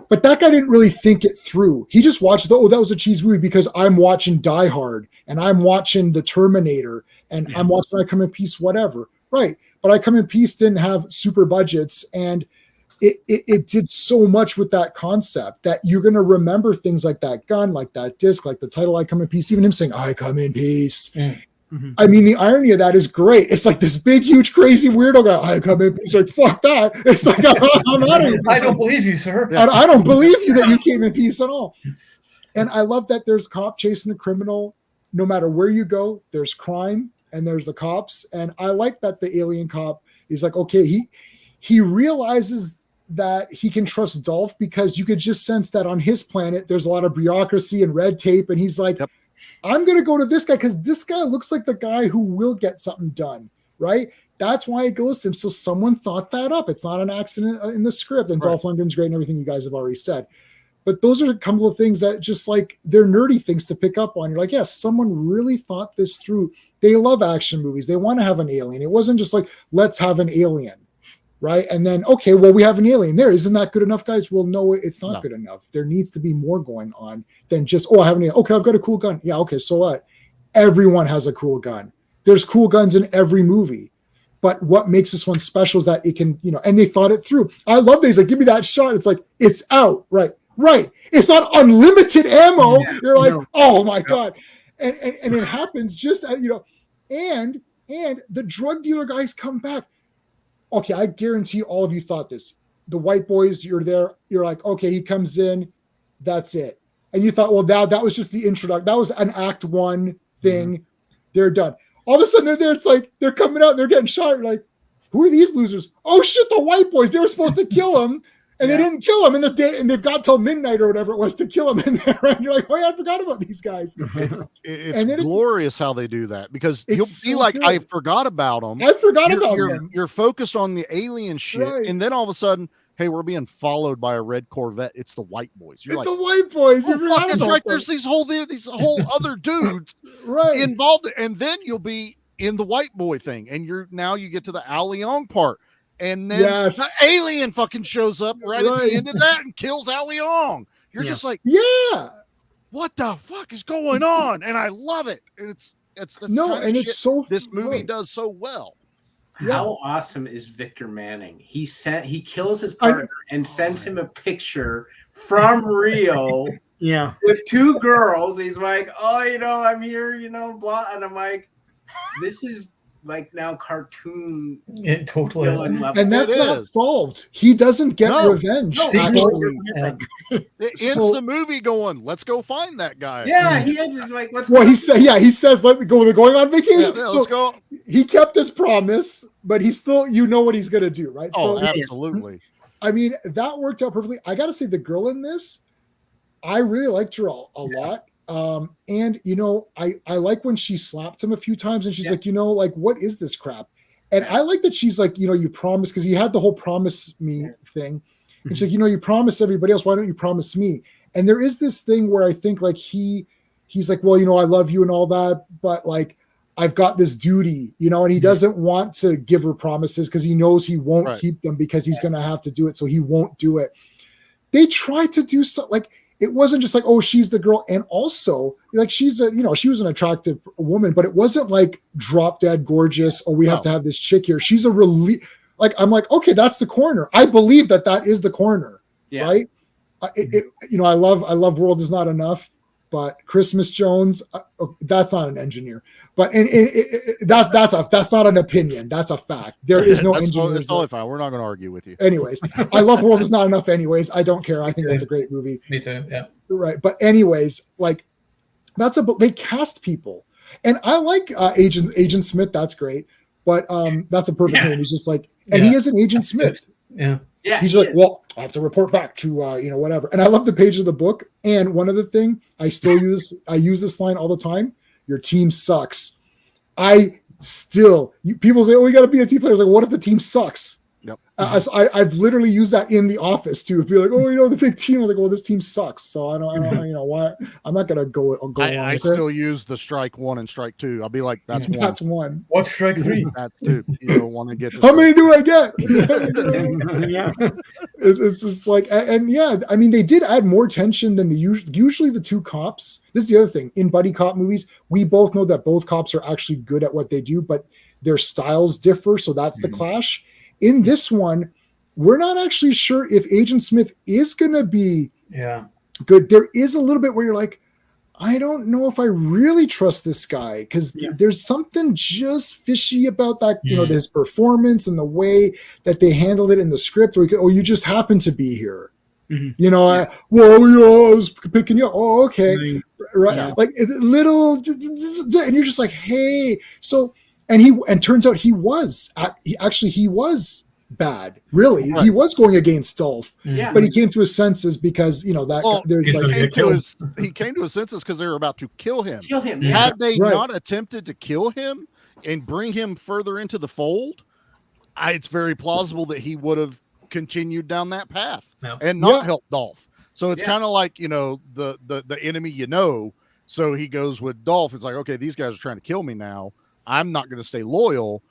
C: But that guy didn't really think it through. He just watched that was a cheese movie because I'm watching Die Hard and I'm watching The Terminator and I'm watching I Come in Peace, whatever. Right. But I Come in Peace didn't have super budgets, and it did so much with that concept that you're going to remember things like that gun, like that disc, like the title I Come in Peace, even him saying I come in peace. Mm-hmm. I mean, the irony of that is great. It's like this big, huge, crazy weirdo guy. I come in peace. Like, fuck that. It's like, I'm out of here.
A: I don't believe you, sir.
C: I don't believe you that you came in peace at all. And I love that there's cop chasing the criminal. No matter where you go, there's crime and there's the cops. And I like that the alien cop is like, okay, he realizes that he can trust Dolph because you could just sense that on his planet, there's a lot of bureaucracy and red tape. And he's like, I'm going to go to this guy because this guy looks like the guy who will get something done, right? That's why it goes to him. So someone thought that up. It's not an accident in the script. And Dolph Lundgren's great and everything you guys have already said. But those are a couple of things that just like they're nerdy things to pick up on. You're like, yes, someone really thought this through. They love action movies. They want to have an alien. It wasn't just like, let's have an alien, right? And then, okay, well, we have an alien there. Isn't that good enough, guys? Well, no, it's not good enough. There needs to be more going on than just, I have an alien. Okay, I've got a cool gun. Yeah, okay, so what? Everyone has a cool gun. There's cool guns in every movie. But what makes this one special is that it can, and they thought it through. I love that. He's like, give me that shot. It's like, it's out, right? Right. It's not unlimited ammo. Yeah, you're like, oh my God. And it happens just, and the drug dealer guys come back. Okay, I guarantee all of you thought this. The white boys, you're there. You're like, okay, he comes in. That's it. And you thought, well, that was just the introduction. That was an act one thing. Mm-hmm. They're done. All of a sudden they're there. It's like, they're coming out. They're getting shot. You're like, who are these losers? Oh shit, the white boys. They were supposed to kill him. And they didn't kill him in the day, and they've got till midnight or whatever it was to kill him in there. And you're like, oh yeah, I forgot about these guys.
D: It's glorious how they do that, because you'll be like, good. I forgot about them.
C: I forgot about them.
D: You're focused on the alien shit, right. And then all of a sudden, hey, we're being followed by a red Corvette. It's the white boys. You're
C: the white boys.
D: It's right. There's these whole other dudes
C: right
D: involved, and then you'll be in the white boy thing, and you get to the Al Leong part. And then the alien fucking shows up right at the end of that and kills Al Leong. You're just like, what the fuck is going on? And I love it. And it's
C: it's so
D: this movie does so well.
E: How awesome is Victor Manning? He kills his partner and sends him a picture from Rio. With two girls. He's like, I'm here, blah. And I'm like, this is like now cartoon.
A: Totally.
C: And that's not solved. He doesn't get revenge.
D: It ends the movie going, let's go find that guy.
E: Yeah, he ends is like, let's
C: he says, let go. They're going on vacation.
D: Yeah, let's go.
C: He kept his promise, but he's still, what he's going to do, right?
D: Oh, absolutely.
C: I mean, that worked out perfectly. I got to say, the girl in this, I really liked her a lot. And I like when she slapped him a few times and she's like, what is this crap? And I like that she's like, you promise, because he had the whole promise me thing. And she's like, you promise everybody else. Why don't you promise me? And there is this thing where I think like he's like, well, I love you and all that, but like, I've got this duty, and he doesn't want to give her promises because he knows he won't keep them because he's going to have to do it. So he won't do it. They tried to do something like, it wasn't just like, oh, she's the girl. And also like, she's she was an attractive woman, but it wasn't like drop dead gorgeous. Oh, we have to have this chick here. She's a like, I'm like, okay, that's the corner. I believe that is the corner. Yeah. Right. I love World Is Not Enough, but Christmas Jones, that's not an engineer, but that's not an opinion. That's a fact. There is no engineer.
D: It's totally fine. We're not going to argue with you.
C: Anyways, I love World Is Not Enough. Anyways, I don't care. I think that's a great movie.
A: Me too. Yeah.
C: Right. But anyways, like they cast people, and I like Agent Smith. That's great. But that's a perfect name. He's just like, and he is an Agent Smith.
A: Yeah.
E: Yeah,
C: he's like, well, I have to report back to whatever. And I love the page of the book. And one other thing, I use this line all the time. Your team sucks. People say, oh, we got to be a team player. I was like, what if the team sucks?
D: Yep.
C: I've literally used that in the office too. Be like, oh, the big team. I was like, well, this team sucks. So I don't, why I'm not gonna go.
D: I still use the strike 1 and strike 2. I'll be like, that's one.
C: That's one.
A: What's strike 3?
D: That's 2. You don't want to get.
C: How many do I get? It's just like, and I mean, they did add more tension than usually the two cops. This is the other thing in buddy cop movies. We both know that both cops are actually good at what they do, but their styles differ. So that's the clash. In this one, we're not actually sure if Agent Smith is going to be good. There is a little bit where you're like, I don't know if I really trust this guy because there's something just fishy about that, his performance and the way that they handled it in the script. Where you just happen to be here. Mm-hmm. I was picking you up. Oh, okay. Right. Yeah. Like little, and you're just like, hey, so. And turns out he was bad. Really, he was going against Dolph. Yeah. But he came to his senses because he
D: came to his senses because they were about to kill him.
E: Yeah.
D: Had they not attempted to kill him and bring him further into the fold, it's very plausible that he would have continued down that path and not helped Dolph. So it's kind of like, you know, the enemy, you know. So he goes with Dolph. It's like, okay, these guys are trying to kill me now. I'm not going to stay loyal.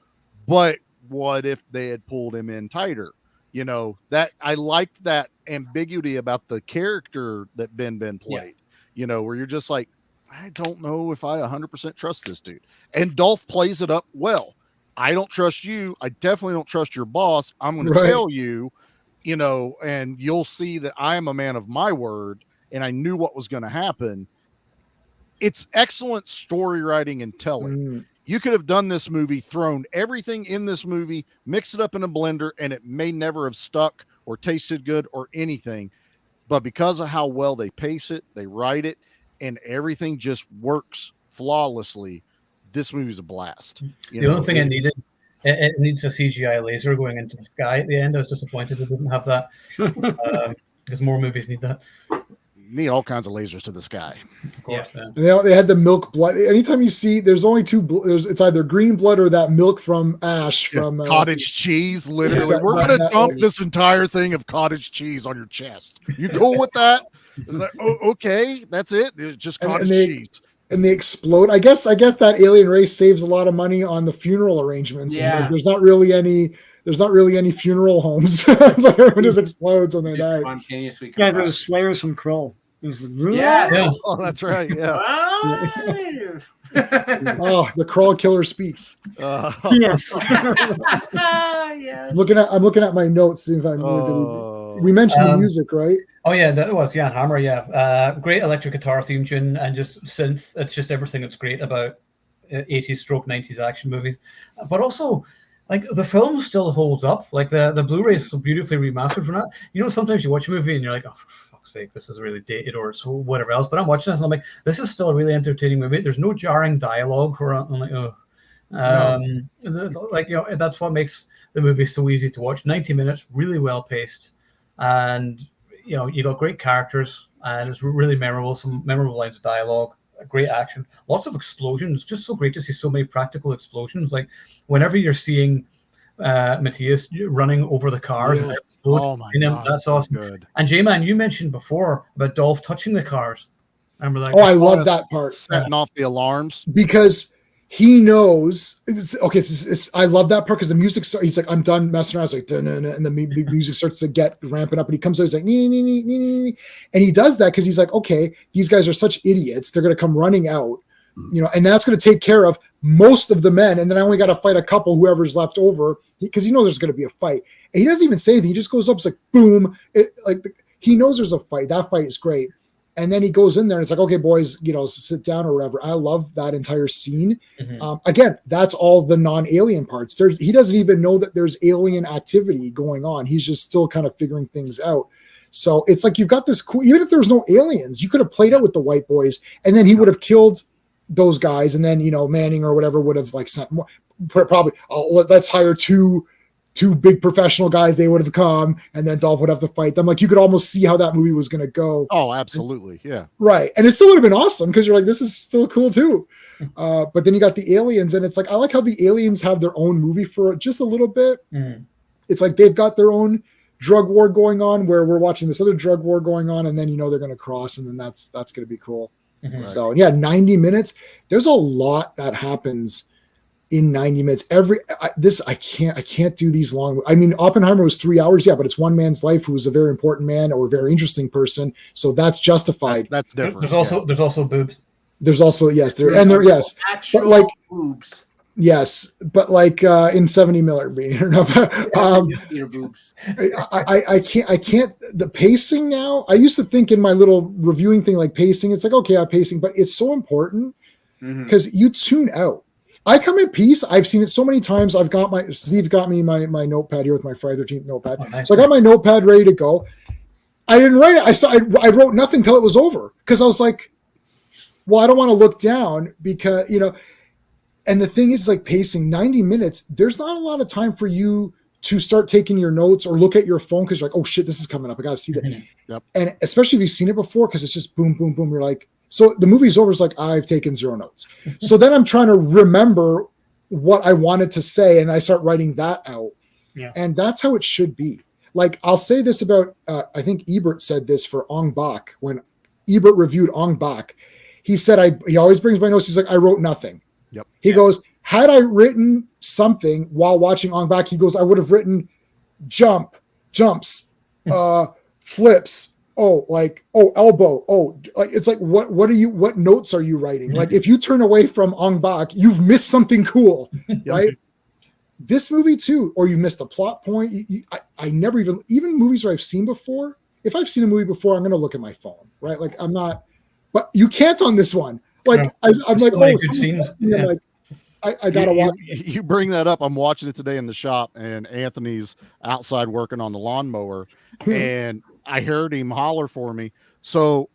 D: But what if they had pulled him in tighter? You know, that I liked that ambiguity about the character that Ben played, you know, where you're just like, I don't know if I 100% trust this dude. And Dolph plays it up well. I don't trust you. I definitely don't trust your boss. I'm going to tell you, you know, and you'll see that I am a man of my word. And I knew what was going to happen. It's excellent story writing and telling. You could have done this movie, thrown everything in this movie, mixed it up in a blender, and it may never have stuck or tasted good or anything. But because of how well they pace it, they write it, and everything just works flawlessly, this movie's a blast.
A: The only thing it needed, it needs a CGI laser going into the sky at the end. I was disappointed it didn't have that, because more movies need that.
D: Need all kinds of lasers to the sky.
A: Of course,
C: And they had the milk blood. Anytime you see, there's only two. It's either green blood or that milk from Ash from
D: cottage cheese. Literally, we're gonna dump this entire thing of cottage cheese on your chest. You cool with that? It's like, oh, okay, that's it. It's just cottage cheese.
C: And they explode. I guess that alien race saves a lot of money on the funeral arrangements.
B: Yeah.
C: It's like there's not really any funeral homes. Like everyone just explodes when they die.
B: Yeah, there's Slayers from Krull.
E: Yeah.
D: Oh, that's right. Yeah.
C: Oh, the Krull killer speaks.
B: Yes.
E: Yes.
C: I'm looking at my notes. See if we mentioned the music, right?
A: Oh yeah, that was Jan Hammer. Yeah, great electric guitar theme tune and just synth. It's just everything that's great about 80s stroke 90s action movies. But also, like, the film still holds up. Like the Blu-ray is so beautifully remastered from that. You know, sometimes you watch a movie and you're like, oh, for fuck's sake, this is really dated or so whatever else. But I'm watching this and I'm like, this is still a really entertaining movie. There's no jarring dialogue where I'm like, oh. Like, you know, that's what makes the movie so easy to watch. 90 minutes, really well paced, and you know, you got great characters and it's really memorable. Some memorable lines of dialogue, great action, lots of explosions. Just so great to see so many practical explosions. Like whenever you're seeing Matthias running over the cars, and
D: oh my God,
A: that's awesome.
D: Good.
A: And J-Man, you mentioned before about Dolph touching the cars. I remember that.
C: Oh, I love that part.
D: Setting off the alarms
C: because he knows. I love that part because the music. He's like, I'm done messing around. It's like, and the music starts to get ramping up, and he comes out. He's like, and he does that because he's like, okay, these guys are such idiots. They're gonna come running out, you know, and that's gonna take care of most of the men, and then I only got to fight a couple, whoever's left over, because he knows there's gonna be a fight. And he doesn't even say anything. He just goes up. It's like, boom. He knows there's a fight. That fight is great. And then he goes in there and it's like, okay, boys, you know, sit down or whatever. I love that entire scene. Again, that's all the non-alien parts. He doesn't even know that there's alien activity going on. He's just still kind of figuring things out. So it's like you've got this cool, even if there was no aliens, you could have played out with the white boys and then he would have killed those guys. And then, you know, Manning or whatever would have like sent more, probably, let's hire two big professional guys. They would have come and then Dolph would have to fight them. Like you could almost see how that movie was going to go.
D: Oh, absolutely. Yeah.
C: Right. And it still would have been awesome because you're like, this is still cool too. But then you got the aliens and it's like, I like how the aliens have their own movie for just a little bit. It's like, they've got their own drug war going on where we're watching this other drug war going on. And then, you know, they're going to cross and then that's going to be cool. So yeah, 90 minutes. There's a lot that happens in 90 minutes. I can't do these long. I mean, Oppenheimer was 3 hours. Yeah, but it's one man's life who was a very important man or a very interesting person. So that's justified.
D: That's different.
A: There's also boobs.
C: There's also, yes, yes.
E: Actual
C: but like
E: boobs.
C: Yes, but like in 70 millimeter.
E: Boobs.
C: I can't the pacing now. I used to think in my little reviewing thing, like pacing, it's like, okay, I'm pacing, but it's so important because you tune out. I come at peace. I've seen it so many times. Steve got me my notepad here with my Friday 13th notepad. Oh, nice. So I got my notepad ready to go. I didn't write it. I wrote nothing till it was over because I was like, well, I don't want to look down because, you know, and the thing is like pacing 90 minutes. There's not a lot of time for you to start taking your notes or look at your phone because you're like, oh shit, this is coming up. I got to see that.
D: Yep.
C: And especially if you've seen it before, because it's just boom, boom, boom. You're like, so the movie's over. It's like, I've taken 0 notes. So then I'm trying to remember what I wanted to say. And I start writing that out.
B: Yeah.
C: And that's how it should be. like I'll say this about I think Ebert said this for Ong Bak when Ebert reviewed Ong Bak. He said he always brings my notes. He's like, I wrote nothing.
D: Yep.
C: He goes, had I written something while watching Ong Bak, he goes, I would have written jumps, flips. Elbow. Like it's like what notes are you writing? Like if you turn away from Ong Bak, you've missed something cool, right? This movie too, or you missed a plot point. I never even movies where I've seen before. If I've seen a movie before, I'm going to look at my phone, right? Like I'm not, but you can't on this one. Like I'm like,
A: good scenes.
C: I'm like, I gotta watch.
D: You bring that up. I'm watching it today in the shop, and Anthony's outside working on the lawnmower, and I heard him holler for me. So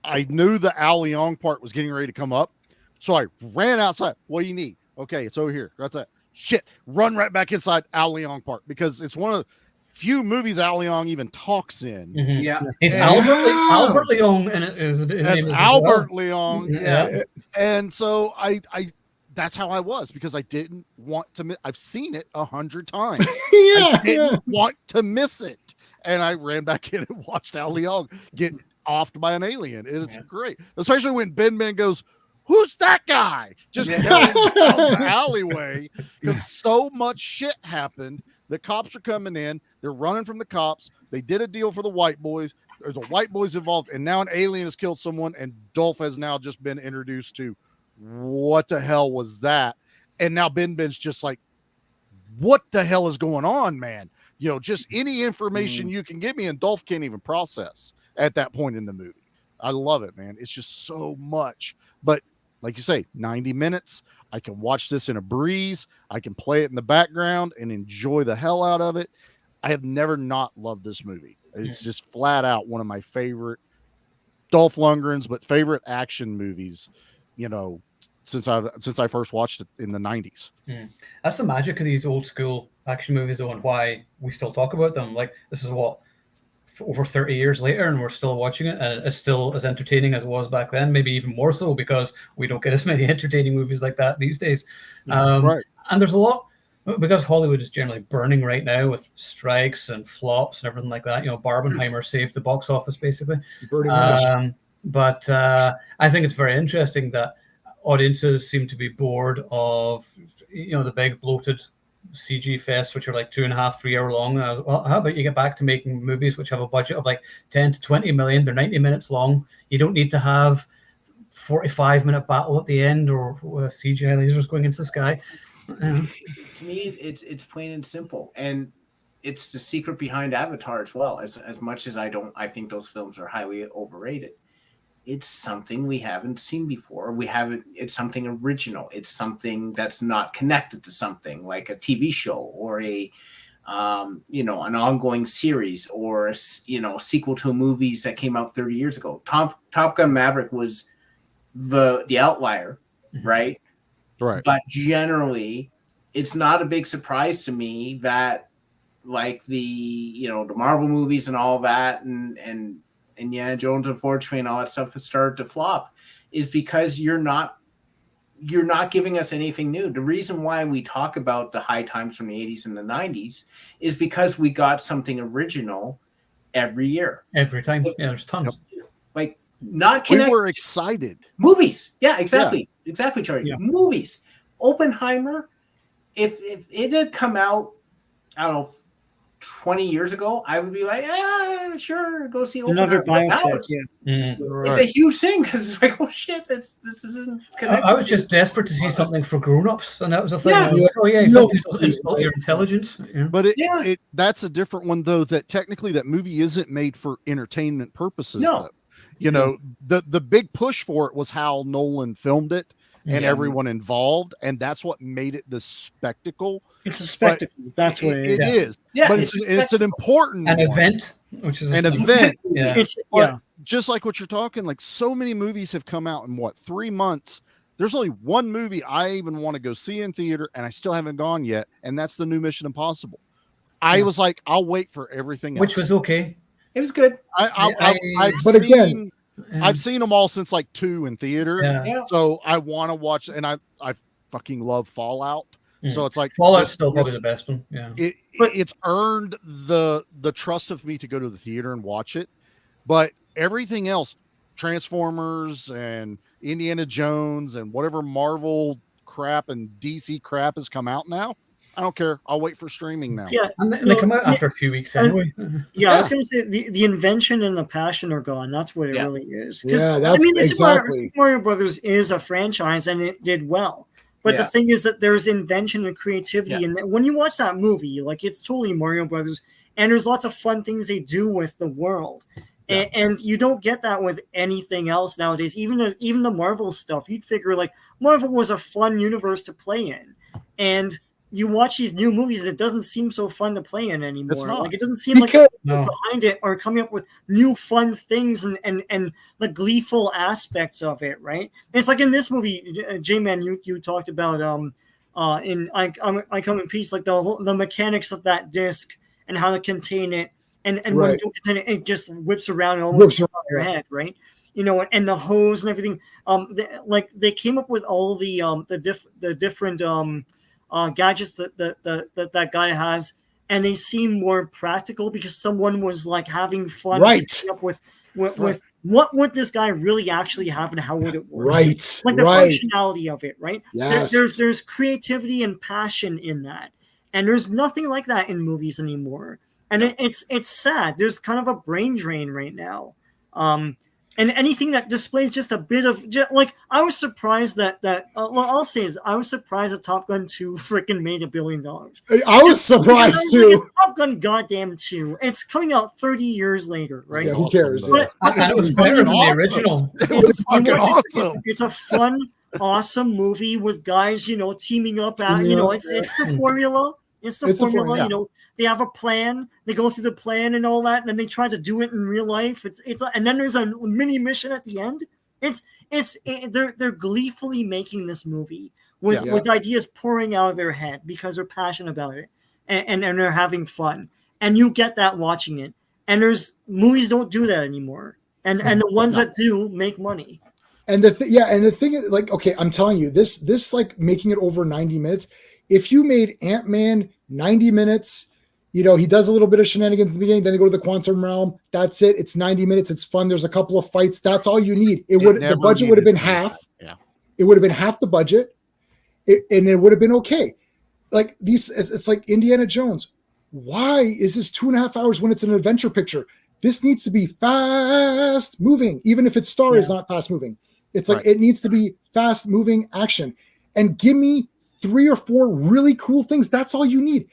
D: I knew the Al Leong part was getting ready to come up. So I ran outside. What do you need? Okay, it's over here. That's it. Shit. Run right back inside Al Leong part because it's one of the few movies Al Leong even talks in.
A: Mm-hmm.
E: Yeah.
A: He's Albert Leong, and
D: that's Albert Leong. Yeah. And so I that's how I was because I didn't want to I've seen it 100 times. I didn't want to miss it. And I ran back in and watched Al Leong get offed by an alien. And it's great. Especially when Ben goes, who's that guy? Just yelling down the alleyway because so much shit happened. The cops are coming in. They're running from the cops. They did a deal for the white boys. There's the white boys involved. And now an alien has killed someone. And Dolph has now just been introduced to what the hell was that? And now Ben's just like, what the hell is going on, man? You know, just any information you can give me, and Dolph can't even process at that point in the movie. I love it, man. It's just so much. But like you say, 90 minutes. I can watch this in a breeze. I can play it in the background and enjoy the hell out of it. I have never not loved this movie. It's just flat out one of my favorite Dolph Lundgren's, but favorite action movies, you know, since I first watched it in the 90s.
A: That's the magic of these old school action movies, though, and why we still talk about them. Like, this is what, over 30 years later, and we're still watching it, and it's still as entertaining as it was back then, maybe even more so because we don't get as many entertaining movies like that these days.
D: Right.
A: And there's a lot, because Hollywood is generally burning right now with strikes and flops and everything like that. You know, Barbenheimer saved the box office, basically. But I think it's very interesting that audiences seem to be bored of, you know, the big bloated CG fest, which are like 2.5, 3 hour long. Well, how about you get back to making movies which have a budget of like 10 to 20 million? They're 90 minutes long. You don't need to have 45-minute battle at the end or CGI lasers going into the sky.
E: To me, it's plain and simple, and it's the secret behind Avatar as well. As much as I think those films are highly overrated. It's something we haven't seen before. It's something original. It's something that's not connected to something like a TV show or a, an ongoing series or, sequel to movies that came out 30 years ago. Top Gun Maverick was the outlier, right?
D: Right.
E: But generally, it's not a big surprise to me that like the Marvel movies and all that and Indiana Jones, unfortunately, and all that stuff has started to flop, is because you're not giving us anything new. The reason why we talk about the high times from the 80s and the 90s is because we got something original every year.
A: Every time. Yeah, there's tons.
E: Like, not connected.
D: We were excited.
E: Movies. Yeah, exactly. Yeah. Exactly, Charlie.
C: Yeah.
E: Movies. Oppenheimer, if it had come out, I don't know, 20 years ago, I would be like, sure, go see
B: another
E: Oppenheimer.
B: biopic.
E: It's a huge thing because it's like, oh shit, this isn't connected.
A: I was just desperate to see something for grown-ups, and that was the thing.
E: Yeah.
A: I was like, oh yeah, something doesn't insult your intelligence. Yeah.
D: But that's a different one, though, that technically that movie isn't made for entertainment purposes.
E: No.
D: Though. You know, the big push for it was how Nolan filmed it and everyone involved, and that's what made it the spectacle.
B: It's a spectacle. That's what
D: it is.
E: Yeah,
D: but it's an important
A: event, which is
D: an event.
A: Yeah.
D: Just like what you're talking, like so many movies have come out in 3 months. There's only one movie I even want to go see in theater, and I still haven't gone yet, and that's the new Mission Impossible. I was like, I'll wait for everything else.
A: Which was okay.
E: It was good.
D: I've seen them all since like 2 in theater.
A: Yeah.
D: So I want to watch, and I fucking love Fallout. So it's like
A: Fallout's still probably the best one. Yeah,
D: it's earned the trust of me to go to the theater and watch it, but everything else, Transformers and Indiana Jones and whatever Marvel crap and DC crap has come out now, I don't care. I'll wait for streaming now.
B: Yeah,
A: and they come out after a few weeks anyway.
B: Yeah, I was going to say the invention and the passion are gone. That's what it really is.
C: Yeah, that's exactly.
B: Super Mario Brothers is a franchise and it did well. But the thing is that there's invention and creativity. And when you watch that movie, like it's totally Mario Brothers, and there's lots of fun things they do with the world. Yeah. And you don't get that with anything else nowadays. Even the Marvel stuff, you'd figure like Marvel was a fun universe to play in. And you watch these new movies, it doesn't seem so fun to play in anymore.
D: It's not.
B: Like it doesn't seem like behind it or coming up with new fun things and the gleeful aspects of it, right? It's like in this movie, J-Man, you talked about in I Come in Peace, like the mechanics of that disc and how to contain it, and when you don't contain it, it just whips around and almost whips around your head, right? You know, and the hose and everything. They came up with all the different gadgets that guy has, and they seem more practical because someone was like having fun up with what would this guy really actually have and how would it work, like the functionality of it, right?
C: Yes.
B: There's creativity and passion in that, and there's nothing like that in movies anymore, and it's sad. There's kind of a brain drain right now. And anything that displays just a bit of like, I was surprised that I'll say is I was surprised that Top Gun 2 freaking made $1 billion.
C: I was surprised too.
B: It's Top Gun goddamn 2. It's coming out 30 years later, right?
C: Yeah, who cares?
A: And it was better than the original.
D: It's fucking awesome.
B: It's a fun, awesome movie with guys, teaming up. It's the formula. It's the formula. You know, they have a plan. They go through the plan and all that, and then they try to do it in real life. And then there's a mini mission at the end. They're gleefully making this movie with ideas pouring out of their head because they're passionate about it, and they're having fun. And you get that watching it. And there's movies don't do that anymore. And the ones that do make money.
C: And the thing is, like, okay, I'm telling you, this like making it over 90 minutes. If you made Ant-Man 90 minutes, he does a little bit of shenanigans in the beginning, then they go to the quantum realm. That's it. It's 90 minutes. It's fun. There's a couple of fights. That's all you need. The budget would have been half. Yeah. It would have been half the budget, and it would have been okay. Like it's like Indiana Jones. Why is this 2.5 hours when it's an adventure picture? This needs to be fast moving, even if its star is not fast moving. It's like it needs to be fast moving action, and give me 3 or 4 really cool things. That's all you need.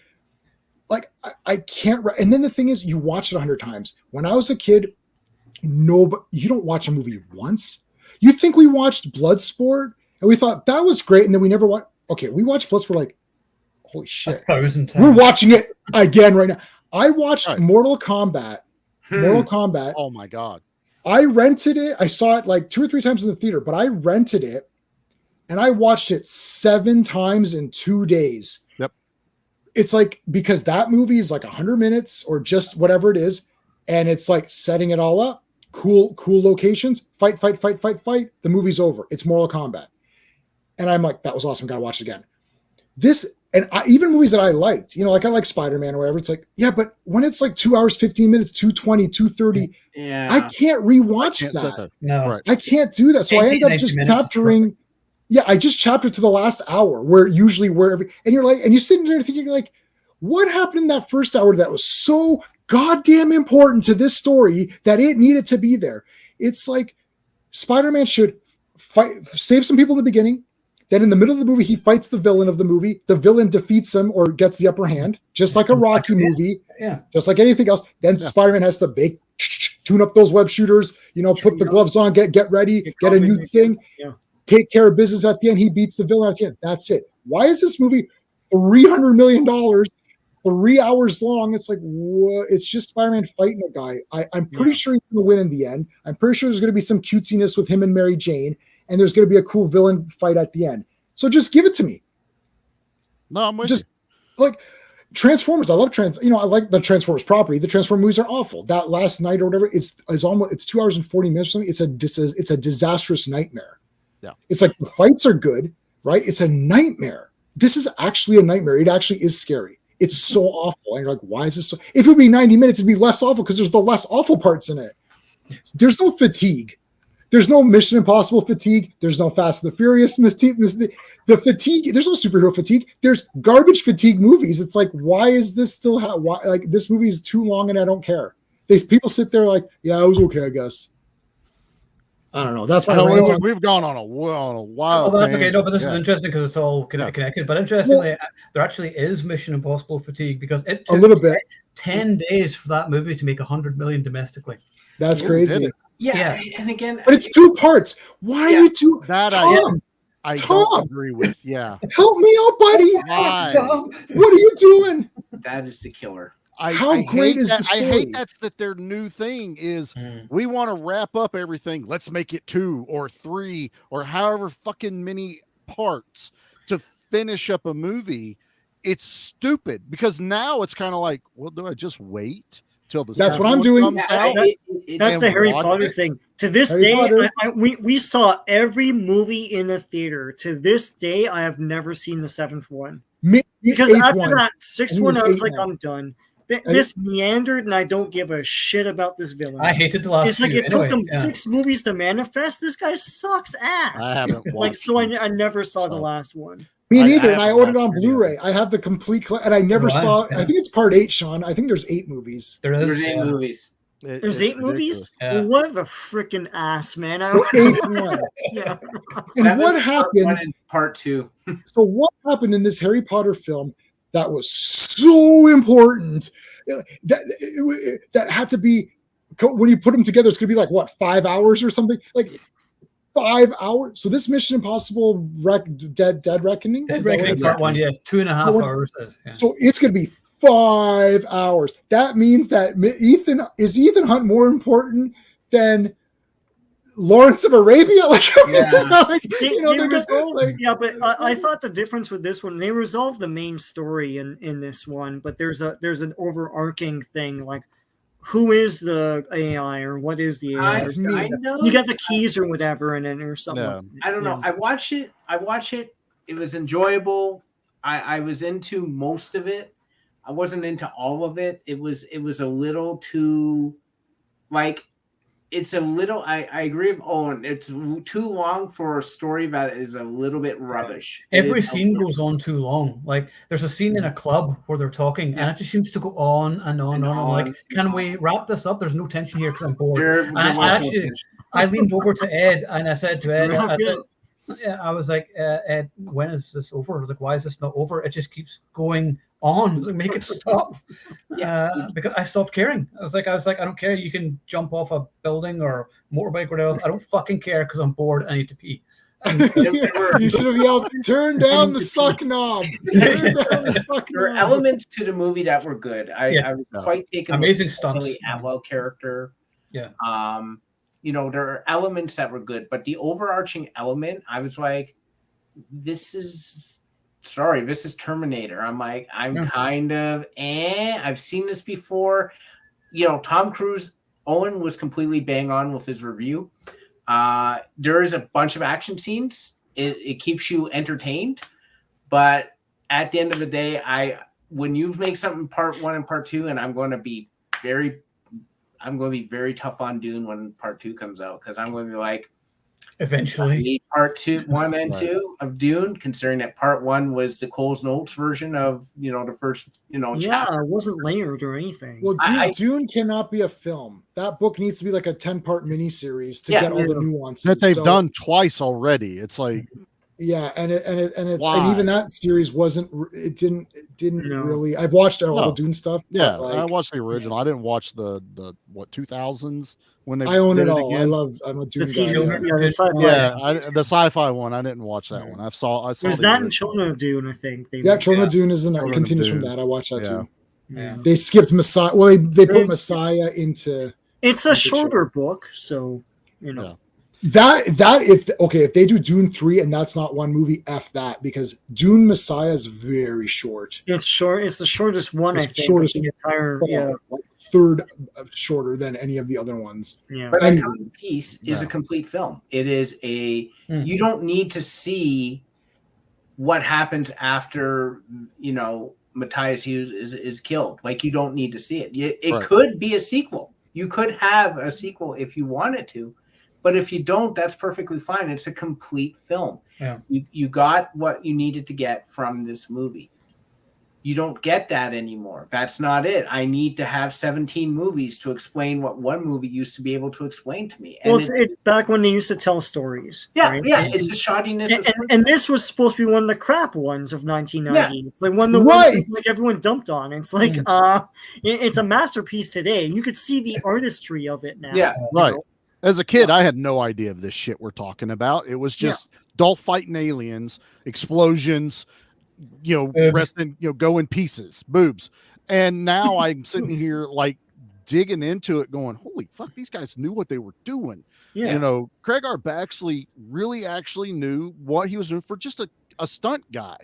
C: Like I can't. And then the thing is, you watch it 100 times. When I was a kid, you don't watch a movie once. You think we watched Bloodsport and we thought that was great, and then we never watched. Okay, we watched Bloodsport. Like, holy shit,
A: 1,000 times.
C: We're watching it again right now. I watched Mortal Kombat. Mortal Kombat.
D: Oh my god.
C: I rented it. I saw it like 2 or 3 times in the theater, but I rented it. And I watched it 7 times in 2 days.
D: Yep.
C: It's like, because that movie is like 100 minutes or just whatever it is. And it's like setting it all up. Cool locations. Fight. The movie's over. It's Mortal Kombat. And I'm like, that was awesome. Got to watch it again. Even movies that I liked, like I like Spider-Man or whatever. It's like, yeah, but when it's like 2 hours, 15 minutes, 2:20, 2:30, I can't rewatch that.
A: No.
C: Right. I can't do that. So I end up just chaptering. Yeah, I just chaptered to the last hour and you're like, and you're sitting there thinking, you're like, what happened in that first hour that was so goddamn important to this story that it needed to be there? It's like Spider-Man should save some people at the beginning. Then in the middle of the movie, he fights the villain of the movie. The villain defeats him or gets the upper hand, just like a Rocky movie, just like anything else. Then Spider-Man has to tune up those web shooters, put the gloves on, get ready, get a new thing. Yeah. Take care of business at the end. He beats the villain at the end. That's it. Why is this movie $300 million, 3 hours long? It's like, what? It's just Spider-Man fighting a guy. I'm pretty sure he's going to win in the end. I'm pretty sure there's going to be some cutesiness with him and Mary Jane, and there's going to be a cool villain fight at the end. So just give it to me.
D: No, I'm with you.
C: Like Transformers. I love I like the Transformers property. The Transformers movies are awful. That last night or whatever, it's 2 hours and 40 minutes or something. It's a disastrous nightmare. Yeah. It's like the fights are good, right? It's a nightmare. this is actually a nightmare. It actually is scary. It's so awful. And you're like, why is this so? If it would be 90 minutes, it'd be less awful because there's the less awful parts in it. There's no fatigue. There's no Mission Impossible fatigue. There's no Fast and the Furious fatigue. The fatigue. There's no superhero fatigue. There's garbage fatigue movies. It's like, why is this still? Why, like, this movie is too long and I don't care. These people sit there like, yeah, it was okay, I guess. I don't know. That's my rant.
D: We've gone on a wild.
A: Oh, that's okay. No, but this is interesting because it's all connected. But interestingly, there actually is Mission Impossible fatigue because it took
C: a little bit
A: 10 days for that movie to make 100 million domestically.
C: That's crazy.
E: Yeah, and again,
C: but it's 2 parts. Why are you two?
D: That
C: Tom,
D: I
C: Tom,
D: don't agree with. Yeah,
C: help me out, buddy.
D: Why?
C: What are you doing?
E: That is the killer.
C: How great is the story?
D: I hate that's their new thing is we want to wrap up everything. Let's make it 2 or 3 or however fucking many parts to finish up a movie. It's stupid because now it's kind of like, well, do I just wait till the?
C: That's what I'm doing.
B: That's the Harry Potter thing. To this day, we saw every movie in the theater. To this day, I have never seen the 7th one. Because after that 6th one, I was like, I'm done. This meandered, and I don't give a shit about this villain.
A: I hated the last.
B: It's like it took him 6 movies to manifest. This guy sucks ass.
D: I haven't
B: like so. I never saw the last one.
C: Me neither. And I ordered on Blu-ray. I have the complete, and I never saw. I think it's part 8, Sean. I think there's 8 movies.
E: There's 8 movies.
B: There's 8 movies.
A: Yeah.
B: Well, what the freaking ass, man!
C: Yeah. And what happened?
E: Part 1 and part 2.
C: So what happened in this Harry Potter film that was so important that had to be, when you put them together, it's going to be like what, 5 hours or something, like 5 hours. So this Mission Impossible Dead Reckoning,
A: part 1, 2.5 hours.
C: So it's going to be 5 hours. That means that Ethan Hunt more important than Lawrence of Arabia? Like,
B: but I thought the difference with this one, they resolved the main story in this one, but there's an overarching thing, like who is the AI or what is the AI?
E: I know.
B: You got the keys or whatever in it or something.
D: Yeah.
E: I don't know. I watch it. It was enjoyable. I was into most of it. I wasn't into all of it. It was a little too, like, it's a little, I agree with Owen. It's too long for a story that is a little bit rubbish.
A: Every scene goes on too long. Like, there's a scene in a club where they're talking, and it just seems to go on and on and on. I'm like, can we wrap this up? There's no tension here because I'm bored. I leaned over to Ed, and I said to Ed, I was like, Ed, when is this over? I was like, why is this not over? It just keeps going on. I was like, make it stop. Because I stopped caring. I was like, I don't care. You can jump off a building or motorbike or whatever else. I don't fucking care because I'm bored. I need to pee.
C: You should have yelled, turn down the suck knob.
E: There are elements to the movie that were good. I was quite taken.
A: Amazing stunts.
E: Atwell character.
A: Yeah.
E: There are elements that were good, but the overarching element, I was like, this is Terminator. I'm like, kind of, I've seen this before. Tom Cruise, Owen was completely bang on with his review. There is a bunch of action scenes. It keeps you entertained, but at the end of the day, when you make something part 1 and part 2, and I'm going to be very tough on Dune when part 2 comes out, because I'm going to be like,
A: eventually
E: part 1 and 2 of Dune, considering that part 1 was the Cole's Notes version of the first chapter.
B: It wasn't layered or anything.
C: Well, Dune cannot be a film. That book needs to be like a 10-part miniseries to get all the nuances
D: that they've done twice already. It's like,
C: and even that series didn't really. I've watched all the Dune stuff.
D: Yeah, I watched the original. I didn't watch the 2000s when they.
C: I own it all. I'm a Dune guy.
D: The sci-fi one. I didn't watch that one. I saw.
B: There's that in Children of Dune, I think.
C: Children of Dune is continues from that. I watched that too. Yeah. They skipped Messiah. Well, they put Messiah into.
B: It's a shorter book, so
C: if they do Dune 3 and that's not one movie, F that, because Dune Messiah is very short.
B: It's short. It's the shortest one, I think.
C: Shortest
B: the entire
C: third shorter than any of the other ones.
B: Yeah.
E: But a piece is a complete film. It is you don't need to see what happens after, you know, Matthias Hues is killed. Like, you don't need to see it. It could be a sequel. You could have a sequel if you wanted to, but if you don't, that's perfectly fine. It's a complete film.
A: Yeah.
E: You got what you needed to get from this movie. You don't get that anymore. That's not it. I need to have 17 movies to explain what one movie used to be able to explain to me. And
B: well, it's back when they used to tell stories.
E: Yeah,
B: right?
E: yeah. It's the shoddiness of
B: and this was supposed to be one of the crap ones of 1990.
E: Yeah.
B: It's like one of the ones that, like, everyone dumped on. It's like it's a masterpiece today. You could see the artistry of it now.
E: Yeah,
D: right.
B: know?
D: As a kid, I had no idea of this shit we're talking about. It was just Dolph fighting aliens, explosions, you know, resting, you know, go in pieces, boobs. And now I'm sitting here like digging into it, going, holy fuck, these guys knew what they were doing.
B: Yeah.
D: You know, Craig R. Baxley really actually knew what he was doing for just a stunt guy.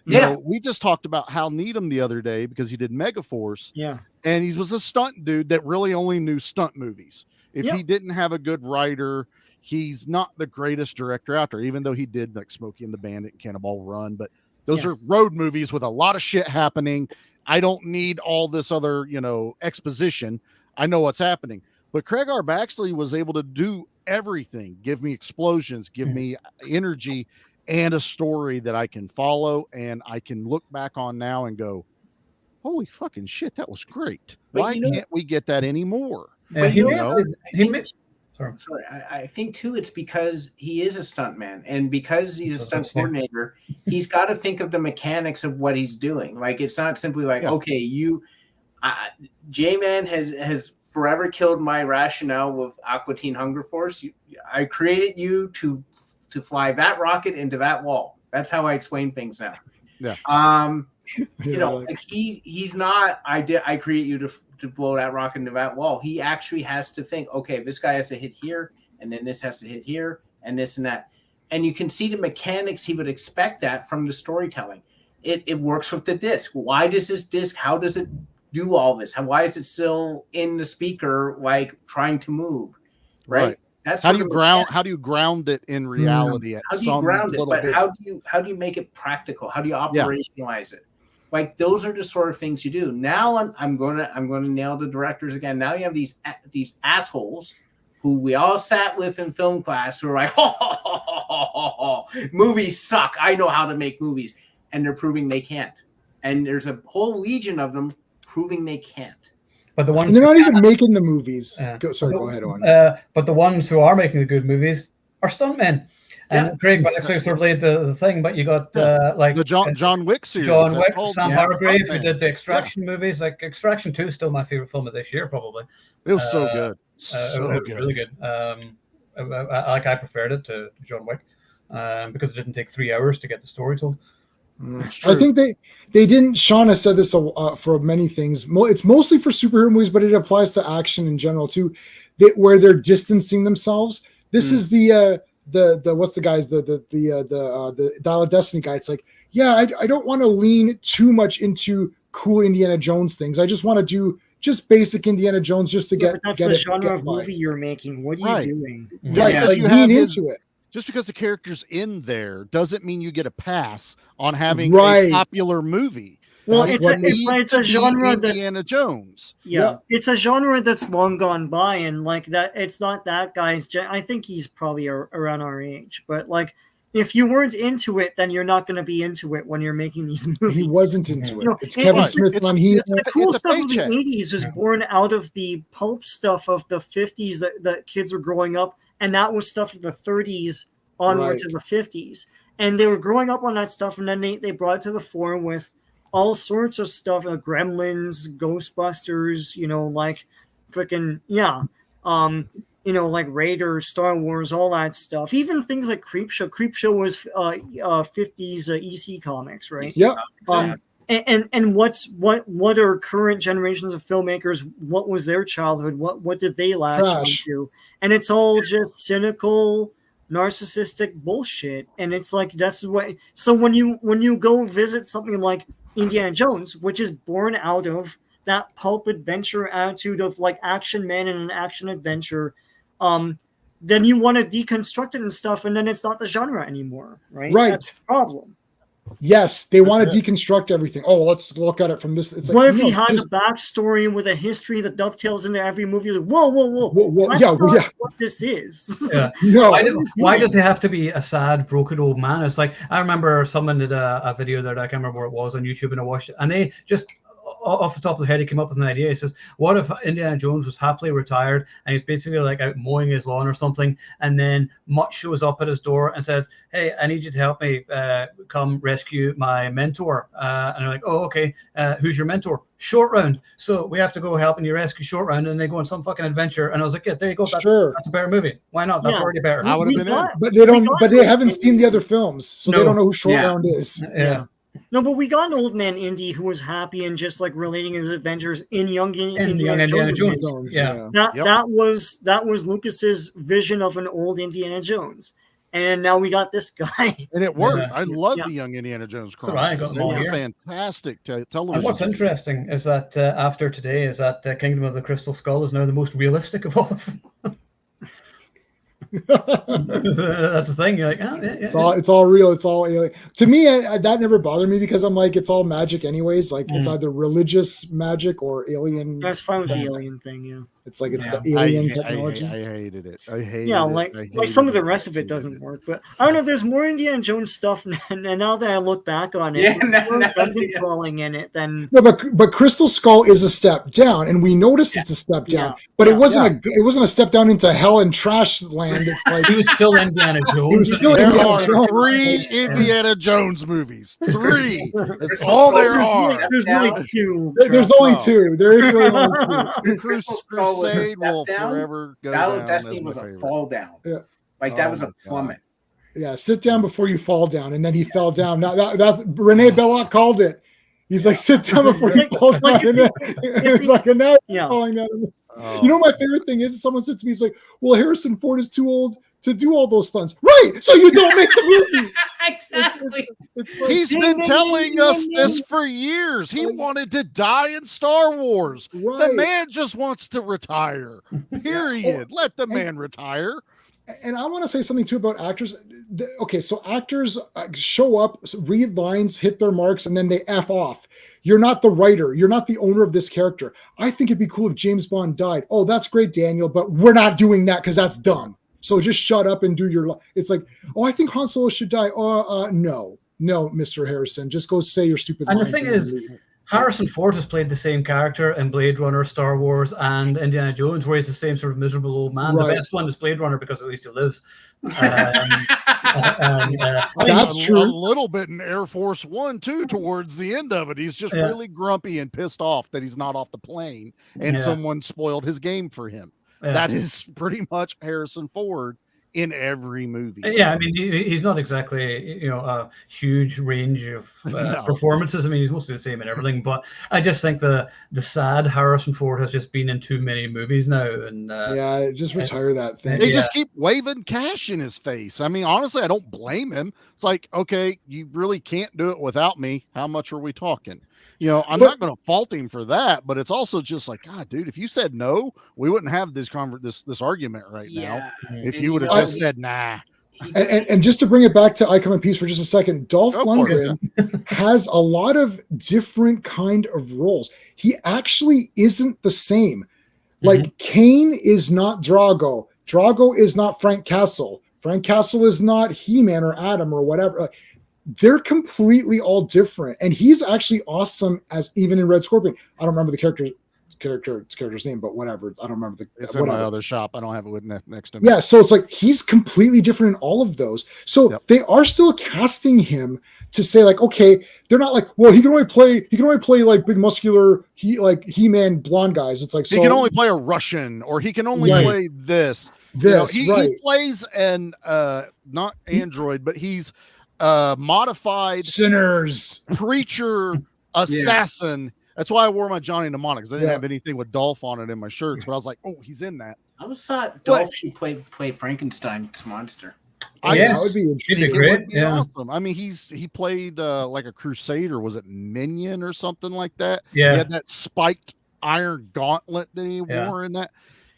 D: You know, we just talked about Hal Needham the other day because he did Megaforce.
B: Yeah.
D: And he was a stunt dude that really only knew stunt movies. If he didn't have a good writer, he's not the greatest director out there, even though he did like Smokey and the Bandit and Cannonball Run. But those are road movies with a lot of shit happening. I don't need all this other, you know, exposition. I know what's happening. But Craig R. Baxley was able to do everything. Give me explosions, give me energy, and a story that I can follow and I can look back on now and go, holy fucking shit, that was great.
E: But
D: why can't we get that anymore?
E: But
A: Sorry.
E: I think too, it's because he is a stuntman, and because he's a stunt coordinator, he's got to think of the mechanics of what he's doing. Like, it's not simply like, okay, J-Man has forever killed my rationale with Aqua Teen Hunger Force. I created you to fly that rocket into that wall. That's how I explain things now.
D: Yeah.
E: You know, like he's not. I create you to blow that rocket into that wall. He actually has to think, okay, this guy has to hit here, and then this has to hit here, and this and that. And you can see the mechanics he would expect that from the storytelling. It works with the disc. Why does this disc? How does it do all this? Why is it still in the speaker, like trying to move? Right. That's
D: how do you ground it in reality?
E: How do you ground it? But how do you make it practical? How do you operationalize it? Like, those are the sort of things you do. Now I'm going to nail the directors again. Now you have these assholes who we all sat with in film class who are like, movies suck. I know how to make movies, and they're proving they can't. And there's a whole legion of them proving they can't.
A: But the ones
C: they're not even making the movies. Go ahead, Owen.
A: But the ones who are making the good movies are stuntmen. And Craig actually sort of laid the thing, but you got like
D: the John Wick series.
A: John Wick, Sam Hargrave, who did the Extraction movies. Like, Extraction 2 is still my favorite film of this year, probably.
D: It was so good.
A: It was really good. I preferred it to John Wick because it didn't take 3 hours to get the story told.
C: I think they didn't. Sean has said this for many things. It's mostly for superhero movies, but it applies to action in general too, where they're distancing themselves. This is the what's the guys the Dial of Destiny guy. It's like, I don't want to lean too much into cool Indiana Jones things. I just want to do just basic Indiana Jones just to get.
B: That's the genre of movie you're making. What are you doing?
C: Right, like lean into it.
D: Just because the character's in there doesn't mean you get a pass on having a popular movie.
B: Well, it's a genre that
D: Indiana Jones.
B: Yeah, it's a genre that's long gone by, and like that, it's not that guy's. I think he's probably around our age, but like, if you weren't into it, then you're not going to be into it when you're making these movies.
C: He wasn't into it.
B: You know,
C: it's Kevin Smith when
B: the cool stuff of the 80s was born out of the pulp stuff of the 50s that kids were growing up. And that was stuff of the 30s onward to the 50s. And they were growing up on that stuff, and then they brought it to the fore with all sorts of stuff, Gremlins, Ghostbusters, you know, like freaking, like Raiders, Star Wars, all that stuff. Even things like Creepshow. Creepshow was 50s EC comics, right?
C: Yeah.
B: And what are current generations of filmmakers? What was their childhood? What did they latch onto? And it's all just cynical, narcissistic bullshit. And it's like that's what. So when you go visit something like Indiana Jones, which is born out of that pulp adventure attitude of like action man and an action adventure, then you want to deconstruct it and stuff, and then it's not the genre anymore, right?
C: Right.
B: That's the problem.
C: Yes, they want to deconstruct everything. Oh, let's look at it from this. It's like,
B: what if he has a backstory with a history that dovetails into every movie? Like, whoa. That's not what this is.
A: Yeah.
C: No.
A: Why does he have to be a sad, broken old man? It's like, I remember someone did a video that I can't remember where it was on YouTube, and I watched it, and they just, off the top of their head, he came up with an idea. He says, what if Indiana Jones was happily retired and he's basically like out mowing his lawn or something, and then Mutt shows up at his door and said, hey, I need you to help me come rescue my mentor. And they're like, oh, okay, who's your mentor? Short Round. So we have to go helping you rescue Short Round, and they go on some fucking adventure. And I was like, yeah, there you go. That's a better movie. Why not? That's already better.
D: I would have been in.
C: But they don't. But they haven't seen the other films, so they don't know who Short Round is.
A: Yeah.
B: No, but we got an old man Indy who was happy and just like relating his adventures in young
A: Indiana Jones. Yeah.
B: That was Lucas's vision of an old Indiana Jones. And now we got this guy.
D: And it worked. I love the young Indiana Jones Chronicles. They were fantastic television.
A: And what's interesting is that after today is that Kingdom of the Crystal Skull is now the most realistic of all of them. That's the thing. You're like,
C: it's all real. It's all alien. To me, that never bothered me because I'm like, it's all magic anyways. Like it's either religious magic or alien.
B: That's fine with the alien thing. Yeah,
C: it's like it's the alien technology.
D: I hated it. I hated
B: it. Like some of the rest of it doesn't work. But I don't know. There's more Indiana Jones stuff, and now that I look back on it, there's crawling in it. Then
C: no, but Crystal Skull is a step down, and we noticed it's a step down. But it wasn't a step down into hell and trash land. It's like
A: he was still Indiana Jones.
D: There are 3 Indiana Jones movies. 3. That's all there are.
B: There's really 2.
C: There's only 2. There is really only 2.
D: Crusade will forever go
E: Battle
D: down.
E: of Destiny was a fall down. Yeah. Like that was a plummet.
C: Yeah, sit down before you fall down, and then he fell down. Now that Renee Belloc called it. He's like, sit down before you fall down. And then it's like, and now falling down. You know, my favorite thing is someone said to me, he's like, well, Harrison Ford is too old to do all those stunts. Right. So you don't make the movie.
E: Exactly.
D: He's been telling us this for years. He wanted to die in Star Wars. Right. The man just wants to retire. Period. Let the man retire.
C: And I want to say something too about actors. Okay, so actors show up, read lines, hit their marks, and then they F off. You're not the writer. You're not the owner of this character. I think it'd be cool if James Bond died. Oh, that's great, Daniel, but we're not doing that because that's dumb. So just shut up and do your. It's like, oh, I think Han Solo should die. No, Mr. Harrison, just go say your stupid.
A: And the thing is, Harrison Ford has played the same character in Blade Runner, Star Wars, and Indiana Jones, where he's the same sort of miserable old man. Right. The best one is Blade Runner because at least he lives.
C: That's true.
D: A little bit in Air Force One too. Towards the end of it, he's just really grumpy and pissed off that he's not off the plane, and someone spoiled his game for him. Yeah. That is pretty much Harrison Ford in every movie.
A: Yeah, I mean, he's not exactly, a huge range of performances. I mean, he's mostly the same in everything. But I just think the sad Harrison Ford has just been in too many movies now. And
C: just retire that thing.
D: They just keep waving cash in his face. I mean, honestly, I don't blame him. It's like, okay, you really can't do it without me. How much are we talking? I'm not going to fault him for that, but it's also just like, God, dude, if you said no, we wouldn't have this argument right now. If you would have just said nah.
C: And just to bring it back to I Come in Peace for just a second, Dolph Lundgren has a lot of different kind of roles. He actually isn't the same. Like Kane is not Drago. Drago is not Frank Castle. Frank Castle is not He-Man or Adam or whatever. They're completely all different, and he's actually awesome as even in Red Scorpion. I don't remember the character's name, but whatever. I don't remember
D: it's in my other shop. I don't have it next to me.
C: Yeah, so it's like he's completely different in all of those. So they are still casting him to say like, okay, they're not like, well, he can only play like big muscular He-Man blonde guys. It's like
D: he can only play a Russian, or he can only play this. He plays an not android, but he's modified
C: sinners
D: preacher assassin. That's why I wore my Johnny Mnemonic, because I didn't have anything with Dolph on it in my shirts, but I was like, oh, he's in that.
E: I always thought Dolph should play Frankenstein's monster.
C: That would be interesting.
A: Great.
D: Awesome. I mean, he played like a Crusader. Was it Minion or something like that?
A: Yeah.
D: He had that spiked iron gauntlet that he wore in that.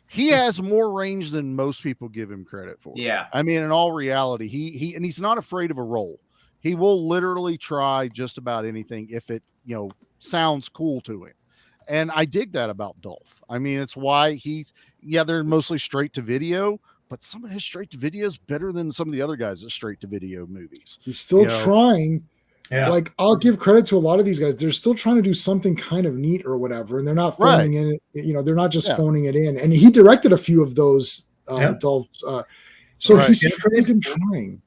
D: He has more range than most people give him credit for.
E: Yeah.
D: I mean, in all reality, he's not afraid of a role. He will literally try just about anything if it, sounds cool to him. And I dig that about Dolph. I mean, it's why they're mostly straight to video, but some of his straight to video is better than some of the other guys that straight to video movies.
C: He's still trying.
A: Yeah.
C: Like, I'll give credit to a lot of these guys. They're still trying to do something kind of neat or whatever. And they're not phoning in it. They're not just phoning it in. And he directed a few of those Dolph's. So he's freaking trying.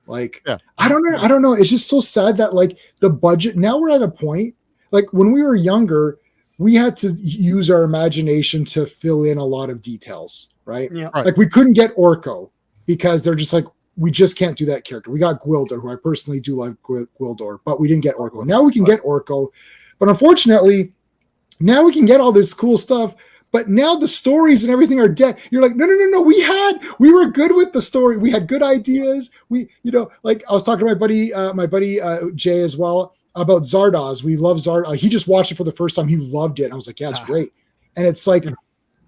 C: Like, I don't know. It's just so sad that like the budget, now we're at a point, like when we were younger, we had to use our imagination to fill in a lot of details, right?
B: Yeah.
C: Like we couldn't get Orko because they're just like, we just can't do that character. We got Gwildor, who I personally do like Gwildor, but we didn't get Orko. Now we can get Orko, but unfortunately, now we can get all this cool stuff. But now the stories and everything are dead. You're like, no. We were good with the story. We had good ideas. Like I was talking to my buddy Jay as well about Zardoz. We love Zardoz. He just watched it for the first time. He loved it. And I was like, yeah, it's great. And it's like,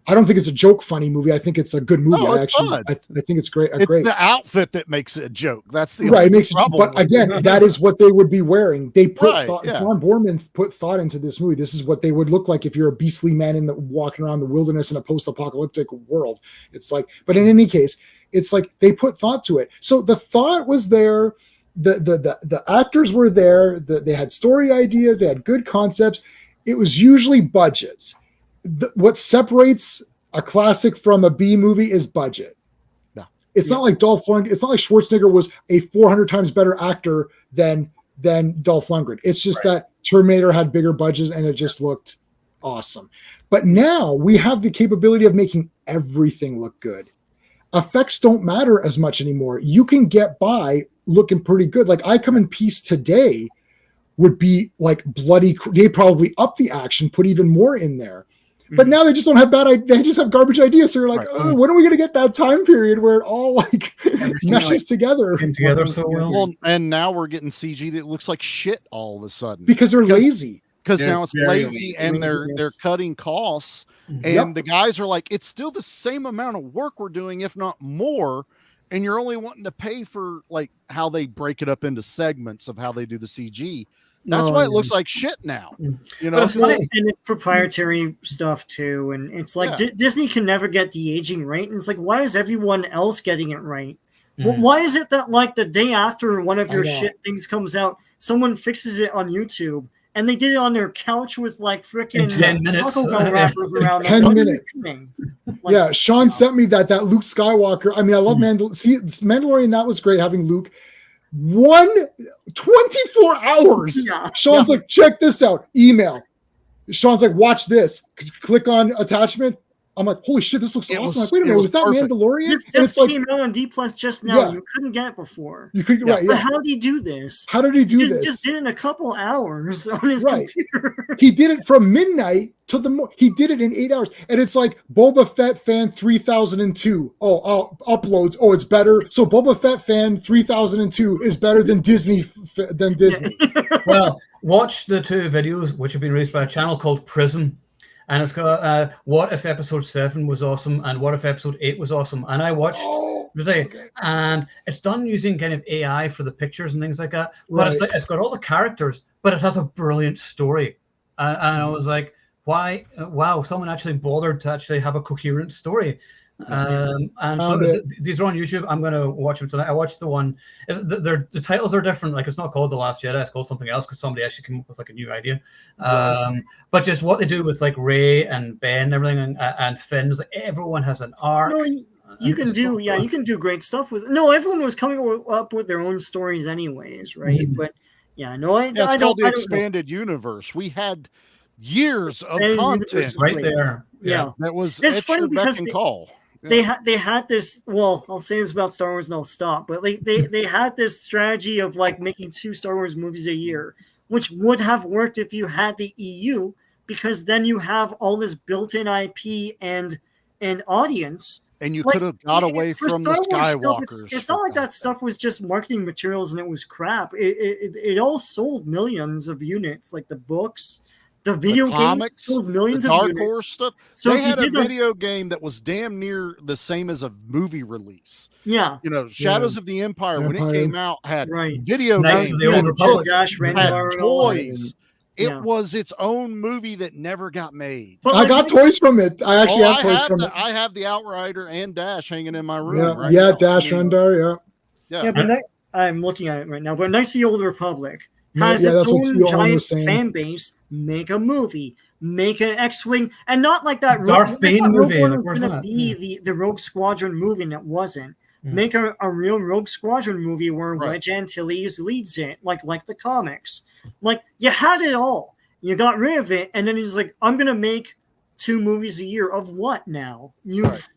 C: I don't think it's a joke funny movie. I think it's a good movie. I think it's great.
D: It's the outfit that makes it a joke. That's the
C: right. It makes it, but again, that is what they would be wearing. They put thought. John Borman put thought into this movie. This is what they would look like if you're a beastly man walking around the wilderness in a post-apocalyptic world. It's like, but in any case, it's like they put thought to it. So the thought was there. The actors were there. They had story ideas. They had good concepts. It was usually budgets. What separates a classic from a B movie is budget.
D: Yeah.
C: It's not like Dolph Lundgren. It's not like Schwarzenegger was a 400 times better actor than Dolph Lundgren. It's just that Terminator had bigger budgets and it just looked awesome. But now we have the capability of making everything look good. Effects don't matter as much anymore. You can get by looking pretty good. Like I Come in Peace today would be like bloody. They probably up the action, put even more in there. But now they just don't have they just have garbage ideas. So you're like, oh, when are we going to get that time period where it all like meshes together?
A: So well.
D: And now we're getting CG that looks like shit all of a sudden.
C: Because they're lazy.
D: Because now it's lazy and they're cutting costs. And the guys are like, it's still the same amount of work we're doing, if not more. And you're only wanting to pay for like how they break it up into segments of how they do the CG. That's why it looks like shit now.
B: And it's proprietary stuff too. And it's like Disney can never get de-aging right. And it's like, why is everyone else getting it right? Well, why is it that like the day after one of your shit things comes out, someone fixes it on YouTube and they did it on their couch with like freaking
A: 10 minutes.
B: Wrappers around
C: 10 minutes. Like, Sean sent me that Luke Skywalker. I mean, I love Mandalorian. That was great having Luke. 24 hours. Sean's like, check this out. Email. Sean's like, watch this. Click on attachment. I'm like, holy shit, this looks awesome. I'm like, wait a minute, was that perfect. Mandalorian?
B: This came out on D Plus just now. You couldn't get it before.
C: You could, right?
B: But how did he do this?
C: How did he do this?
B: Just did it in a couple hours on his computer.
C: He did it from midnight to he did it in 8 hours, and it's like Boba Fett fan 3002. Uploads. Oh, it's better. So Boba Fett fan 3002 is better than Disney.
A: Well, watch the two videos which have been released by a channel called Prism. And it's got what if episode 7 was awesome and what if episode 8 was awesome. And I watched today, and it's done using kind of AI for the pictures and things like that. But it's got all the characters, but it has a brilliant story. And I was like, why? Wow, someone actually bothered to actually have a coherent story. And so these are on YouTube. I'm going to watch them tonight. I watched the one. The titles are different. Like it's not called The Last Jedi. It's called something else because somebody actually came up with like a new idea. But just what they do with like Rey and Ben and everything and Finn is like everyone has an arc.
B: No, you can do you can do great stuff with. No, everyone was coming up with their own stories anyways, right? Mm-hmm. But
D: it's called the expanded universe. We had years of content
A: right there.
B: Yeah,
D: that was
B: it's funny because
D: call.
B: They had this. Well, I'll say this about Star Wars and I'll stop. But they had this strategy of like making 2 Star Wars movies a year, which would have worked if you had the EU, because then you have all this built-in IP and audience.
D: And you could have got away from the Skywalkers.
B: It's not like that stuff was just marketing materials and it was crap. It all sold millions of units, like the books, The video game
D: comics,
B: sold millions
D: the
B: of
D: Dark
B: units.
D: Horse stuff.
B: So
D: they
B: if you
D: had a
B: did
D: video game that was damn near the same as a movie release.
B: Yeah.
D: You know, Shadows of the Empire, when it came out, had
B: Right.
D: video
A: Knights
D: games,
A: of the Old
D: had
A: Republic.
B: Dash,
D: had
B: Rengar, and all that.
D: toys. It was its own movie that never got made.
B: But
C: I got toys from it. I actually have toys from it.
D: I have the Outrider and Dash hanging in my room.
C: Yeah,
D: Right now.
C: Dash Rendar,
B: Yeah, but I'm looking at it right now. But Knights of the Old Republic has
C: Yeah,
B: its
C: that's what
B: own
C: you all were
B: giant
C: saying.
B: fan base. Make a movie. Make an X-Wing. And not like that
A: Darth Bane movie.
B: Rogue One
A: Like,
B: was
A: where's
B: going to
A: that?
B: be the Rogue Squadron movie, and it wasn't. Make a real Rogue Squadron movie where Wedge Antilles leads it, like the comics. Like, you had it all. You got rid of it, and then he's like, I'm going to make 2 movies a year. Of what now? You've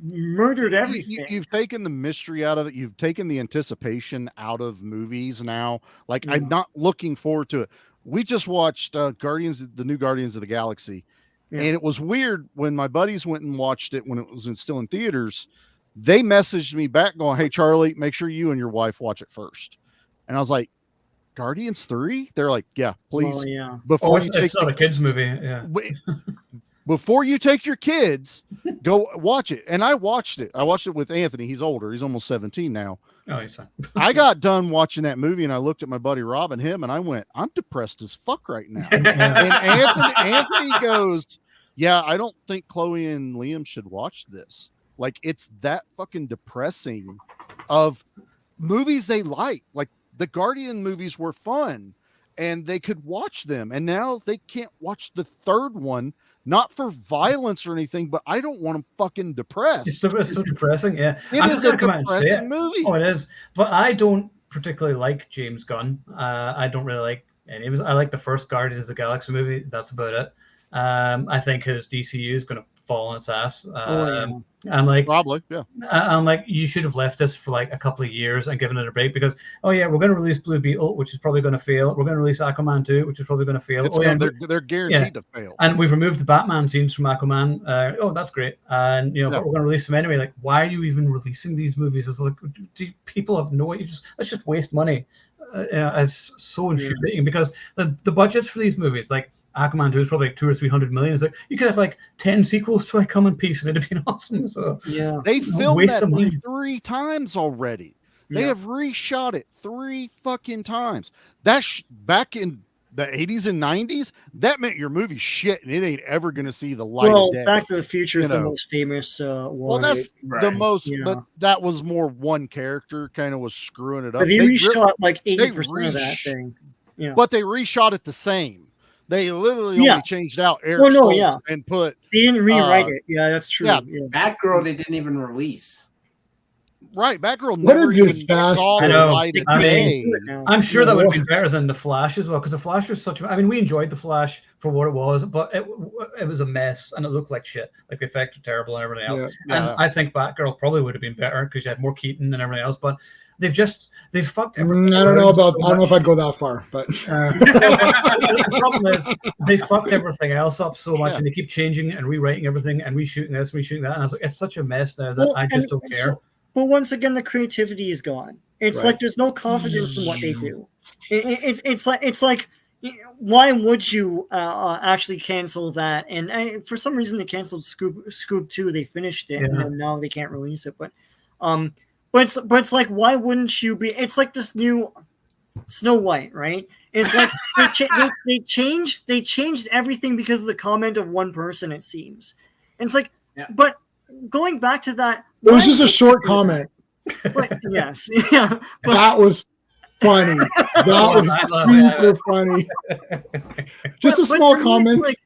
B: murdered everything.
D: You've taken the mystery out of it. You've taken the anticipation out of movies now. Like, I'm not looking forward to it. We just watched the new Guardians of the Galaxy, and it was weird when my buddies went and watched it when it was still in theaters. They messaged me back going, "Hey, Charlie, make sure you and your wife watch it first." And I was like, Guardians 3? They're like, "Yeah, please."
B: Well, yeah.
D: Before
A: it's not a kids movie. Yeah.
D: Before you take your kids, go watch it. And I watched it. I watched it with Anthony. He's older. He's almost 17 now.
A: Oh, he's fine.
D: I got done watching that movie and I looked at my buddy Rob and him and I went, I'm depressed as fuck right now. And Anthony goes, yeah, I don't think Chloe and Liam should watch this. Like, it's that fucking depressing of movies they like. Like, the Guardian movies were fun and they could watch them. And now they can't watch the third one, not for violence or anything, but I don't want them fucking depressed.
A: It's so depressing. Yeah.
D: It is a depressing movie.
A: Oh, it is. But I don't particularly like James Gunn. I don't really like any of his. I like the first Guardians of the Galaxy movie. That's about it. I think his DCU is going to fall on its ass. I'm like,
D: probably, yeah.
A: I'm like, you should have left us for like a couple of years and given it a break because, we're going to release Blue Beetle, which is probably going to fail. We're going to release Aquaman 2, which is probably going to fail.
D: They're guaranteed to fail.
A: And we've removed the Batman scenes from Aquaman. That's great. And but we're going to release them anyway. Like, why are you even releasing these movies? It's like, people have no idea. Let's just waste money. It's so infuriating because the budgets for these movies, like Aquaman 2 is probably like 200 or 300 million. It's like you could have like 10 sequels to Come in Peace and it'd have been awesome. So
D: they filmed that thing 3 times already. They have reshot it 3 fucking times. That's back in the 80s and 90s. That meant your movie shit and it ain't ever gonna see the light of day.
B: Back to the Future is the most famous one.
D: Well, that's the most, but that was more one character kind of was screwing it up.
B: But they reshot like 80% of that thing. Yeah.
D: But they reshot it the same. They literally only changed out Eric Stoltz and put.
B: They didn't rewrite it. Yeah, that's true. Yeah.
E: Batgirl, they didn't even release.
D: Right, Batgirl.
C: What a disaster!
A: I'm sure that would have been better than the Flash as well, because the Flash was such. I mean, we enjoyed the Flash for what it was, but it was a mess and it looked like shit. Like the effects were terrible and everything else. And I think Batgirl probably would have been better because you had more Keaton and everything else, but. They've fucked everything.
C: I don't know if I'd go that far, but
A: the problem is they fucked everything else up so much, and they keep changing and rewriting everything and reshooting this, reshooting that. And I was like, it's such a mess now that I just don't care.
B: But once again, the creativity is gone. It's like there's no confidence in what they do. It's like why would you actually cancel that? And for some reason they canceled Scoop 2. They finished it, and now they can't release it. But it's like, why wouldn't you be? It's like this new Snow White, right? It's like they changed everything because of the comment of one person. It seems, and it's like, but going back to that,
C: it was just a short comment.
B: But, yes, yeah, but,
C: that was funny. That was super funny. Just a small comment.
B: Like,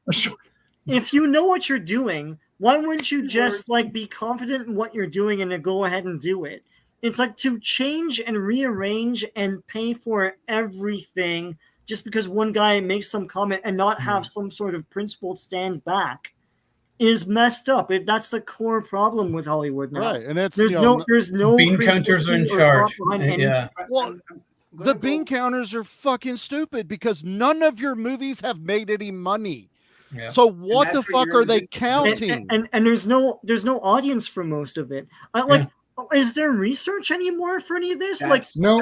B: if you know what you're doing, why wouldn't you just like be confident in what you're doing and then go ahead and do it? It's like to change and rearrange and pay for everything just because one guy makes some comment and not have some sort of principled stand back is messed up. That's the core problem with Hollywood now.
D: Right, and that's
B: there's no
A: bean counters are in charge.
D: Well, the bean counters are fucking stupid because none of your movies have made any money. Yeah. So what the fuck are they counting?
B: And there's no audience for most of it. Is there research anymore for any of this? No.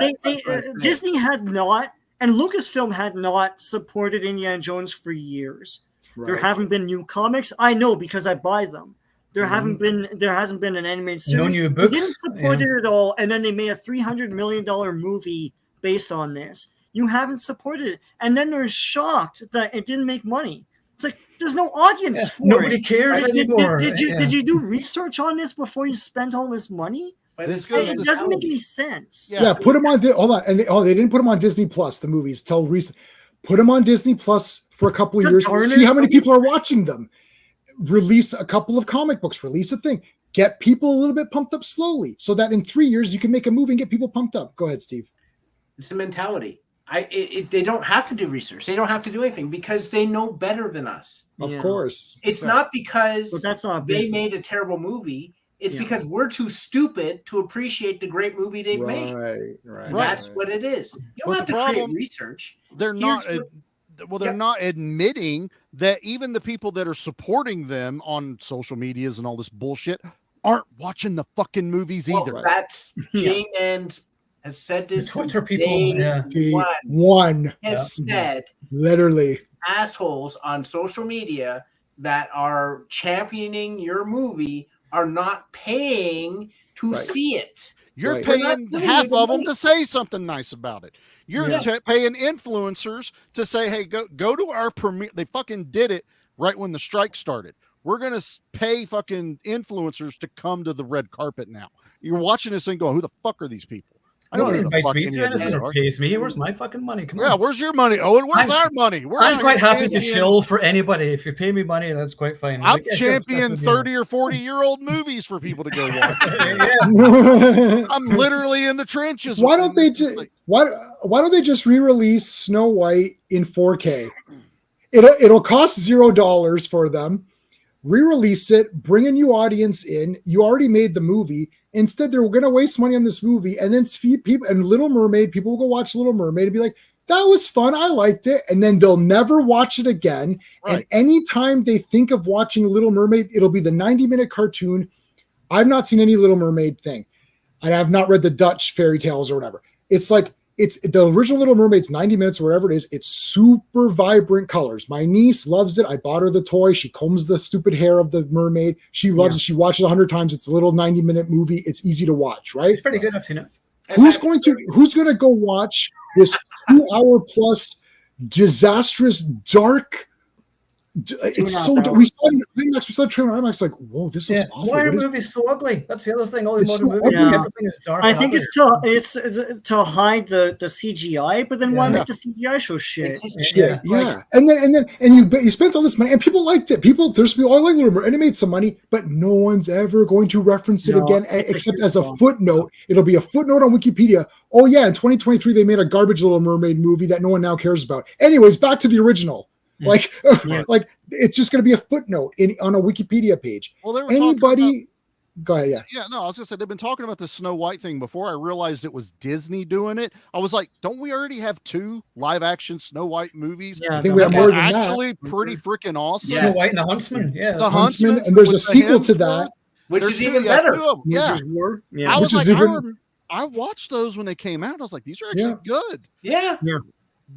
B: Disney had not And Lucasfilm had not supported Indiana Jones for years.
C: Right.
B: There haven't been new comics. I know because I buy them. There hasn't been an animated series.
A: new
B: They
A: books.
B: didn't support it at all, and then they made a $300 million movie based on this. You haven't supported it, and then they're shocked that it didn't make money. It's like there's no audience for
A: Nobody
B: it.
A: cares anymore.
B: Did you do research on this before you spent all this money?
D: This
B: It doesn't make any sense.
C: Yeah, put them on. Hold on, and they didn't put them on Disney Plus. The movies till recent. Put them on Disney Plus for a couple of years. See how many people are watching them. Release a couple of comic books. Release a thing. Get people a little bit pumped up slowly, so that in 3 years you can make a movie and get people pumped up. Go ahead, Steve.
E: It's the mentality. They don't have to do research. They don't have to do anything because they know better than us.
C: Of course,
E: it's not because
B: that's not
E: they made a terrible movie. It's because we're too stupid to appreciate the great movie they've made.
C: Right.
E: That's what it is. You don't have to create research.
D: They're not admitting that even the people that are supporting them on social medias and all this bullshit aren't watching the fucking movies either.
E: That's J-Man has said this.
A: Twitter people,
C: one
E: has said
C: literally
E: assholes on social media that are championing your movie are not paying to see it.
D: You're paying half of them to say something nice about it. You're paying influencers to say, hey, go to our premiere. They fucking did it right when the strike started. We're going to pay fucking influencers to come to the red carpet now. You're watching this and going, who the fuck are these people? I don't know who the fuck any of these are.
A: Pays me. Where's my fucking money? Come on.
D: Yeah, where's your money? Oh, and where's our money?
A: I'm quite happy to shill for anybody. If you pay me money, that's quite fine.
D: I'm championing 30 or 40-year-old movies for people to go watch. I'm literally in the trenches.
C: Why don't they just re-release Snow White in 4K? It'll cost $0 for them. Re-release it, bring a new audience in. You already made the movie. Instead, they're going to waste money on this movie, and then people and Little Mermaid. People will go watch Little Mermaid and be like, "That was fun. I liked it," and then they'll never watch it again. Right. And anytime they think of watching Little Mermaid, it'll be the 90-minute cartoon. I've not seen any Little Mermaid thing, and I've not read the Dutch fairy tales or whatever. It's like it's the original Little Mermaid's 90 minutes or whatever it is. It's super vibrant colors. My niece loves it. I bought her the toy. She combs the stupid hair of the mermaid. She loves it. She watches it 100 times. It's a little 90-minute movie. It's easy to watch, right?
A: It's pretty good. I've seen it.
C: Who's going to go watch this 2-hour plus disastrous dark? It's so we saw the trailer. IMAX like, whoa, this looks awful.
A: Why are movies so ugly? That's the other thing. All these modern movies, everything is dark.
B: I think it's to hide the CGI, but then why make the CGI show shit? And
C: you spent all this money, and people liked it. There's people I like Little Mermaid, and it made some money, but no one's ever going to reference it again, except as a footnote. It'll be a footnote on Wikipedia. Oh yeah, in 2023 they made a garbage Little Mermaid movie that no one now cares about. Anyways, back to the original. Like it's just going to be a footnote on a Wikipedia page.
D: Well,
C: Go ahead.
D: No, I was going to say they've been talking about the Snow White thing before. I realized it was Disney doing it. I was like, don't we already have 2 live-action Snow White movies?
C: Yeah, I think we have more than
D: actually pretty freaking awesome.
A: Snow White and the Huntsman. Yeah,
C: the Huntsman, and there's a sequel to that,
E: which is even better.
D: I watched those when they came out. I was like, these are actually good.
E: Yeah.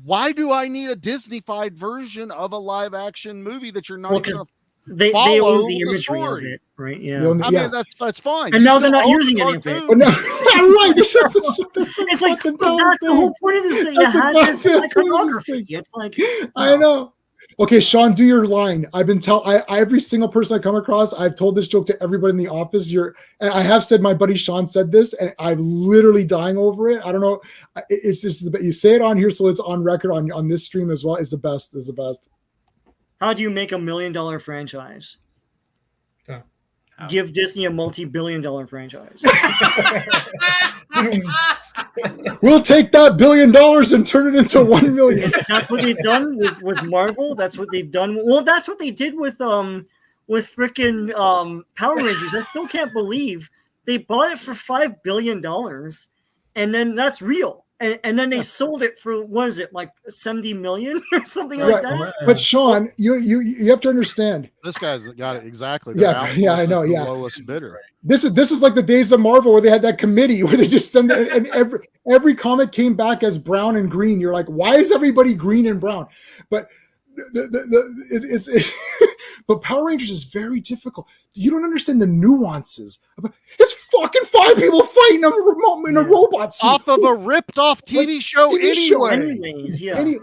D: Why do I need a Disney-fied version of a live-action movie that you're not going to
B: they own the imagery of it, right? Yeah.
D: I mean, that's fine.
B: And now they're not using any of it.
C: Right.
B: It's like, that's the whole point of this thing. You had this iconography. It's like,
C: I know. Okay, Sean, do your line. I've been every single person I come across, I've told this joke to everybody in the office. And I have said my buddy Sean said this, and I'm literally dying over it. I don't know. It's just you say it on here, so it's on record on this stream as well. Is the best.
B: How do you make $1 million franchise? Give Disney a multi-billion-dollar franchise.
C: We'll take that $1 billion and turn it into 1 million.
B: That's what they've done with Marvel. That's what they've done. Well, that's what they did with freaking Power Rangers. I still can't believe they bought it for $5 billion, and then that's real. and then they sold it for, what is it, like 70 million or something like that?
C: But Sean, you have to understand.
D: This guy's got it exactly.
C: Yeah, I know. Yeah,
D: lowest bidder.
C: This is like the days of Marvel where they had that committee where they just send it, and every comic came back as brown and green. You're like, why is everybody green and brown? But but Power Rangers is very difficult. You don't understand the nuances. It's fucking 5 people fighting in a robot suit
D: off of a ripped-off TV show anyway.
B: Anyways, yeah.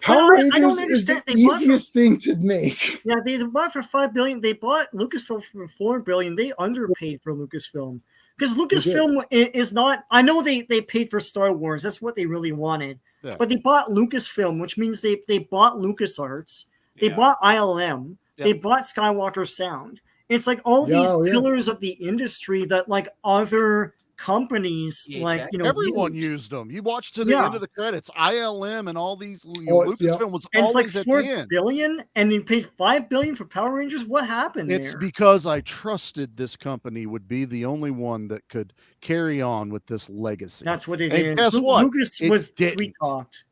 C: Power Rangers is the easiest thing to make.
B: Yeah, they bought for $5 billion. They bought Lucasfilm for $4 billion. They underpaid for Lucasfilm because Lucasfilm is not. I know they paid for Star Wars. That's what they really wanted. Yeah. But they bought Lucasfilm, which means they bought LucasArts. They bought ILM. Yeah. They bought Skywalker Sound. It's like all these pillars of the industry that like other companies
D: everyone used them. You watch to the end of the credits. ILM and all these Lucasfilm was always
B: like
D: at
B: $4
D: the end.
B: billion, and they paid $5 billion for Power Rangers. What happened?
D: It's because I trusted this company would be the only one that could carry on with this legacy.
B: That's what they did.
D: And guess what?
B: Lucas was sweet talked.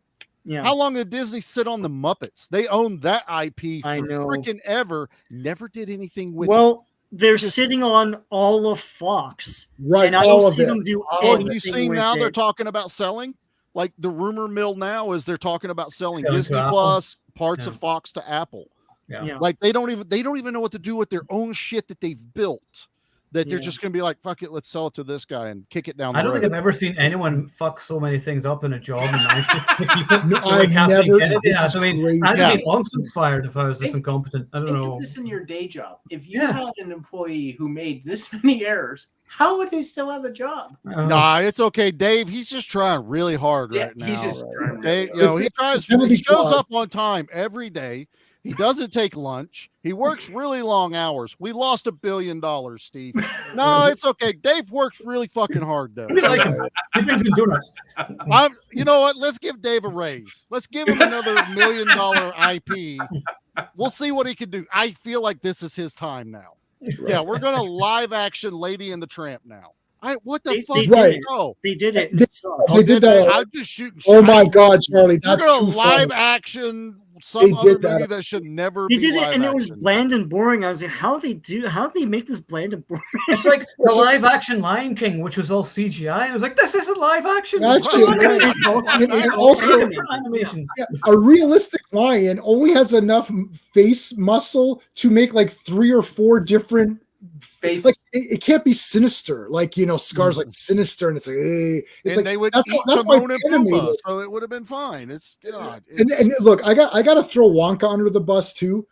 B: Yeah.
D: How long did Disney sit on the Muppets? They owned that IP for freaking ever. Never did anything with it.
B: They're sitting on all of Fox.
C: Right.
B: And I don't see them do anything.
D: You see now they're talking about selling? Like the rumor mill now is they're talking about selling Disney Plus, parts of Fox to Apple.
B: Yeah.
D: Like they don't even know what to do with their own shit that they've built. That they're just going to be like, fuck it, let's sell it to this guy and kick it down the road.
A: I don't think I've ever seen anyone fuck so many things up in a job and manage to keep it.
C: No, I've never.
A: I'd be long since fired if I was this incompetent. I don't know.
E: Think of this in your day job. If you had an employee who made this many errors, how would they still have a job?
D: Nah, it's okay, Dave. He's just trying really hard right now.
E: He's just trying.
D: Dave, he tries. He shows up on time every day. He doesn't take lunch. He works really long hours. We lost $1 billion, Steve. No, it's okay. Dave works really fucking hard, though.
A: We like him. He brings in donuts.
D: You know what? Let's give Dave a raise. Let's give him another $1 million IP. We'll see what he can do. I feel like this is his time now. Yeah, we're gonna live action Lady and the Tramp now. What the fuck?
B: They did it.
C: They did that.
D: I'm just shooting.
C: Oh my God, Charlie, that's too
D: live
C: funny.
D: action. Some other movie that should never be.
B: They did it, and
D: action.
B: It was bland and boring. I was like, how they make this bland and boring?
A: It's like the live action Lion King, which was all CGI. I was like, this isn't live action.
C: Also, animation. A realistic lion only has enough face muscle to make like 3 or 4 different faces. Like it can't be sinister, like Scar's like sinister, and it's like
D: they would that's why it's animated. So it would have been fine. It's God.
C: And look, I got to throw Wonka under the bus too.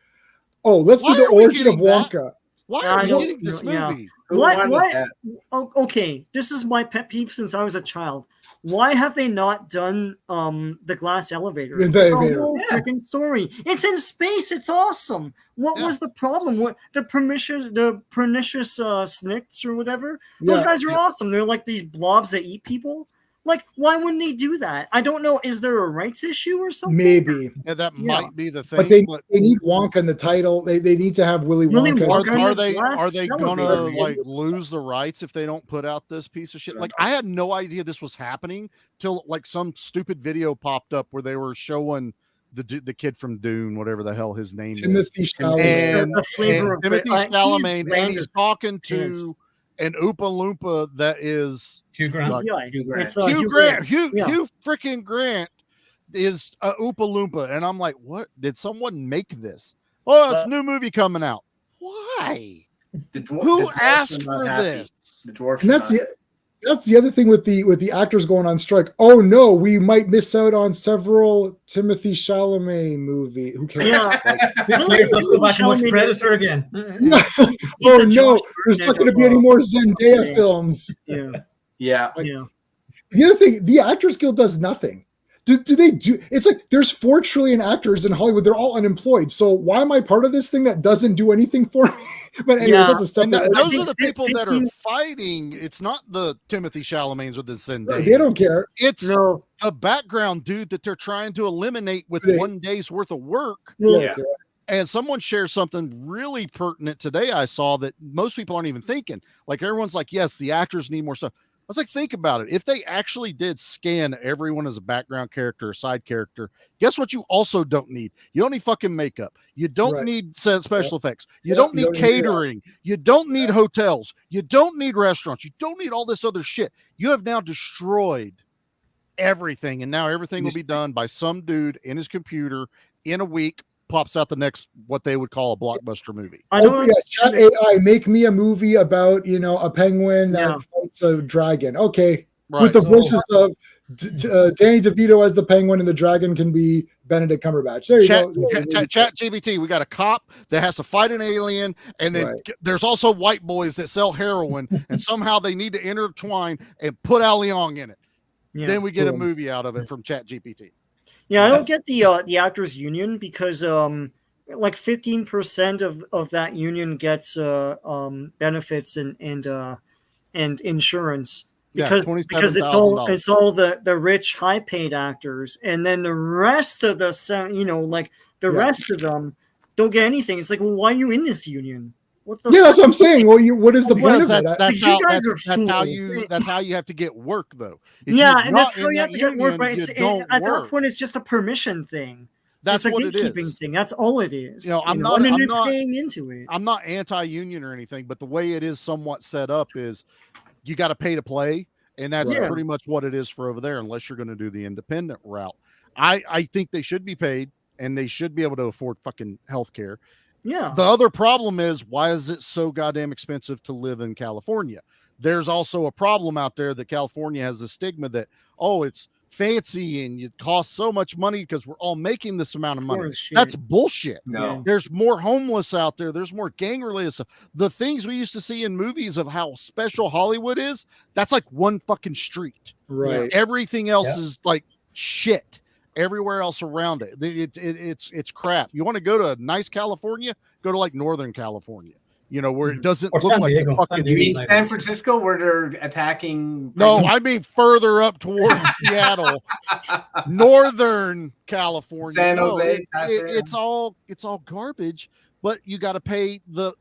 C: Oh, let's do the origin of Wonka.
D: Why are you getting this movie?
B: What? Okay, this is my pet peeve since I was a child. Why have they not done the glass elevator? It's a whole freaking story. It's in space. It's awesome. What was the problem? What the pernicious snicks or whatever? Those guys are awesome. They're like these blobs that eat people. Like, why wouldn't they do that? I don't know. Is there a rights issue or something?
C: Maybe.
D: Yeah, that might be the thing.
C: But they need Wonka in the title. They need to have Willy Wonka.
D: Are they gonna like lose the rights if they don't put out this piece of shit? Like, I had no idea this was happening till like some stupid video popped up where they were showing the kid from Dune, whatever the hell his name
C: Timothy
D: is,
C: Chalamet.
D: and Timothy Chalamet, and he's talking to an Oompa Loompa that is
A: Hugh Grant.
D: Hugh freaking Grant is a Oompa Loompa, and I'm like, what? Did someone make this? Oh, it's a new movie coming out. Why? Who asked for this?
E: The dwarf.
C: And that's the other thing with the actors going on strike. Oh no, we might miss out on several Timothy Chalamet movie. Who cares?
B: Yeah.
A: Let's go back and watch Predator again.
C: Oh no, there's not going to be any more Zendaya films.
E: Yeah.
C: The other thing, the Actors Guild does nothing. Do they do? It's like there's 4 trillion actors in Hollywood. They're all unemployed. So why am I part of this thing that doesn't do anything for me? But anyway, that's a step.
D: Those are the people that are fighting. It's not the Timothy Chalamets or the Zendaya.
C: They don't care.
D: It's the background dude that they're trying to eliminate with 1 day's worth of work.
B: Yeah.
D: And someone shared something really pertinent today. I saw that most people aren't even thinking. Like everyone's like, yes, the actors need more stuff. was like, think about it. If they actually did scan everyone as a background character or side character, guess what you also don't need? You don't need fucking makeup. You don't need special effects. You don't need catering. You don't need hotels. You don't need restaurants. You don't need all this other shit. You have now destroyed everything, and now everything will be done by some dude in his computer in a week. Pops out the next what they would call a blockbuster movie.
C: Chat AI, make me a movie about a penguin that fights a dragon. Okay, with the voices of Danny DeVito as the penguin, and the dragon can be Benedict Cumberbatch. There you go.
D: Chat GBT. We got a cop that has to fight an alien, and then there's also white boys that sell heroin, and somehow they need to intertwine and put Al Leong in it. Yeah, then we get a movie out of it from Chat GPT.
B: Yeah, I don't get the actors union because like 15% of that union gets benefits and insurance because it's all the rich high paid actors, and then the rest of the rest of them don't get anything. It's like, well, why are you in this union?
C: That's what I'm saying. Well, what is the point of that?
D: That's how you have to get work, though.
B: And that's how you have to get work. Right? At that point, it's just a permission thing.
D: That's
B: it's a
D: what it
B: gatekeeping
D: is.
B: thing. That's all it is.
D: I'm not
B: paying into it.
D: I'm not anti-union or anything, but the way it is somewhat set up is you got to pay to play, and that's pretty much what it is for over there. Unless you're going to do the independent route, I think they should be paid, and they should be able to afford fucking healthcare.
B: Yeah.
D: The other problem is, why is it so goddamn expensive to live in California? There's also a problem out there that California has the stigma that, it's fancy and it costs so much money because we're all making this amount of money. That's bullshit.
E: No.
D: There's more homeless out there. There's more gang related stuff. The things we used to see in movies of how special Hollywood is, that's like one fucking street.
C: Right.
D: Everything else is like shit. Everywhere else around it, it's crap. You want to go to nice California? Go to like Northern California, where it doesn't look like the fucking
E: San Francisco, where they're attacking.
D: No, I mean further up towards Seattle, Northern California.
E: San Jose.
D: It's all garbage. But you got to pay the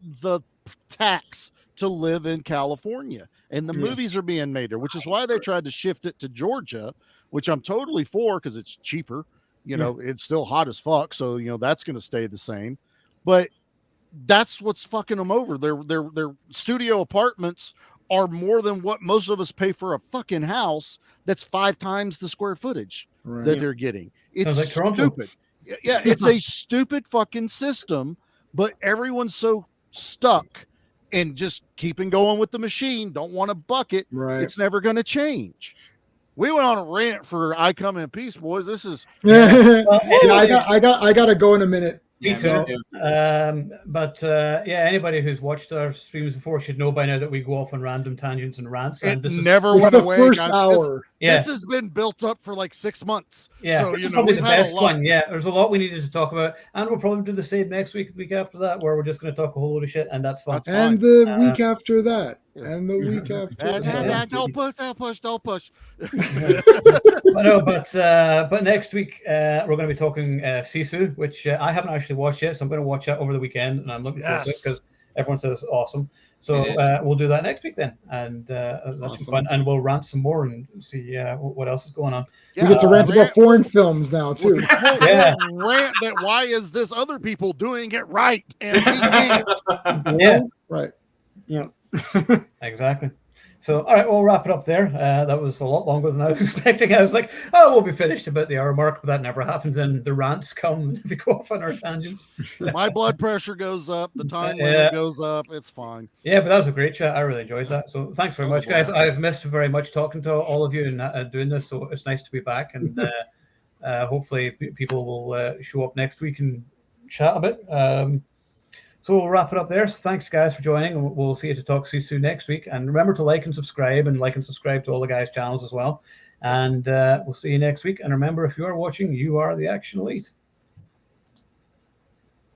D: tax to live in California, and the movies are being made there, which is why they tried to shift it to Georgia, which I'm totally for because it's cheaper. It's still hot as fuck, so that's going to stay the same. But that's what's fucking them over. Their studio apartments are more than what most of us pay for a fucking house that's 5 times the square footage that they're getting. It's like stupid. Yeah, it's a stupid fucking system, but everyone's so stuck and just keeping going with the machine. Don't want to buck it.
C: Right.
D: It's never going to change. We went on a rant for I Come in Peace, boys. This is
C: I got to go in a minute.
A: Anybody who's watched our streams before should know by now that we go off on random tangents and rants.
D: And
A: this
D: never went away.
C: First hour.
D: This has been built up for like 6 months.
A: Yeah, so, this is probably the best one. Yeah, there's a lot we needed to talk about, and we'll probably do the same next week after that, where we're just going to talk a whole load of shit, and that's fine.
C: And the week after that, and the week after that.
D: Don't push.
A: But next week we're going to be talking Sisu, which I haven't actually watched yet, so I'm going to watch that over the weekend, and I'm looking forward to it because everyone says it's awesome. So we'll do that next week then, and that's fun, and we'll rant some more and see what else is going on.
C: We get to rant about foreign films now too.
D: Rant that why is this other people doing it right and we can't?
C: Right.
B: Yeah.
A: Exactly. So, all right, we'll wrap it up there. That was a lot longer than I was expecting. I was like, we'll be finished about the hour mark, but that never happens. And the rants come and we go off on our tangents.
D: My blood pressure goes up. The time limit goes up. It's fine.
A: Yeah, but that was a great chat. I really enjoyed that. So thanks very much, guys. I've missed very much talking to all of you and doing this. So it's nice to be back. And hopefully people will show up next week and chat a bit. So we'll wrap it up there. So thanks, guys, for joining. We'll see you to talk Sisu next week. And remember to like and subscribe to all the guys' channels as well. And we'll see you next week. And remember, if you are watching, you are the Action Elite.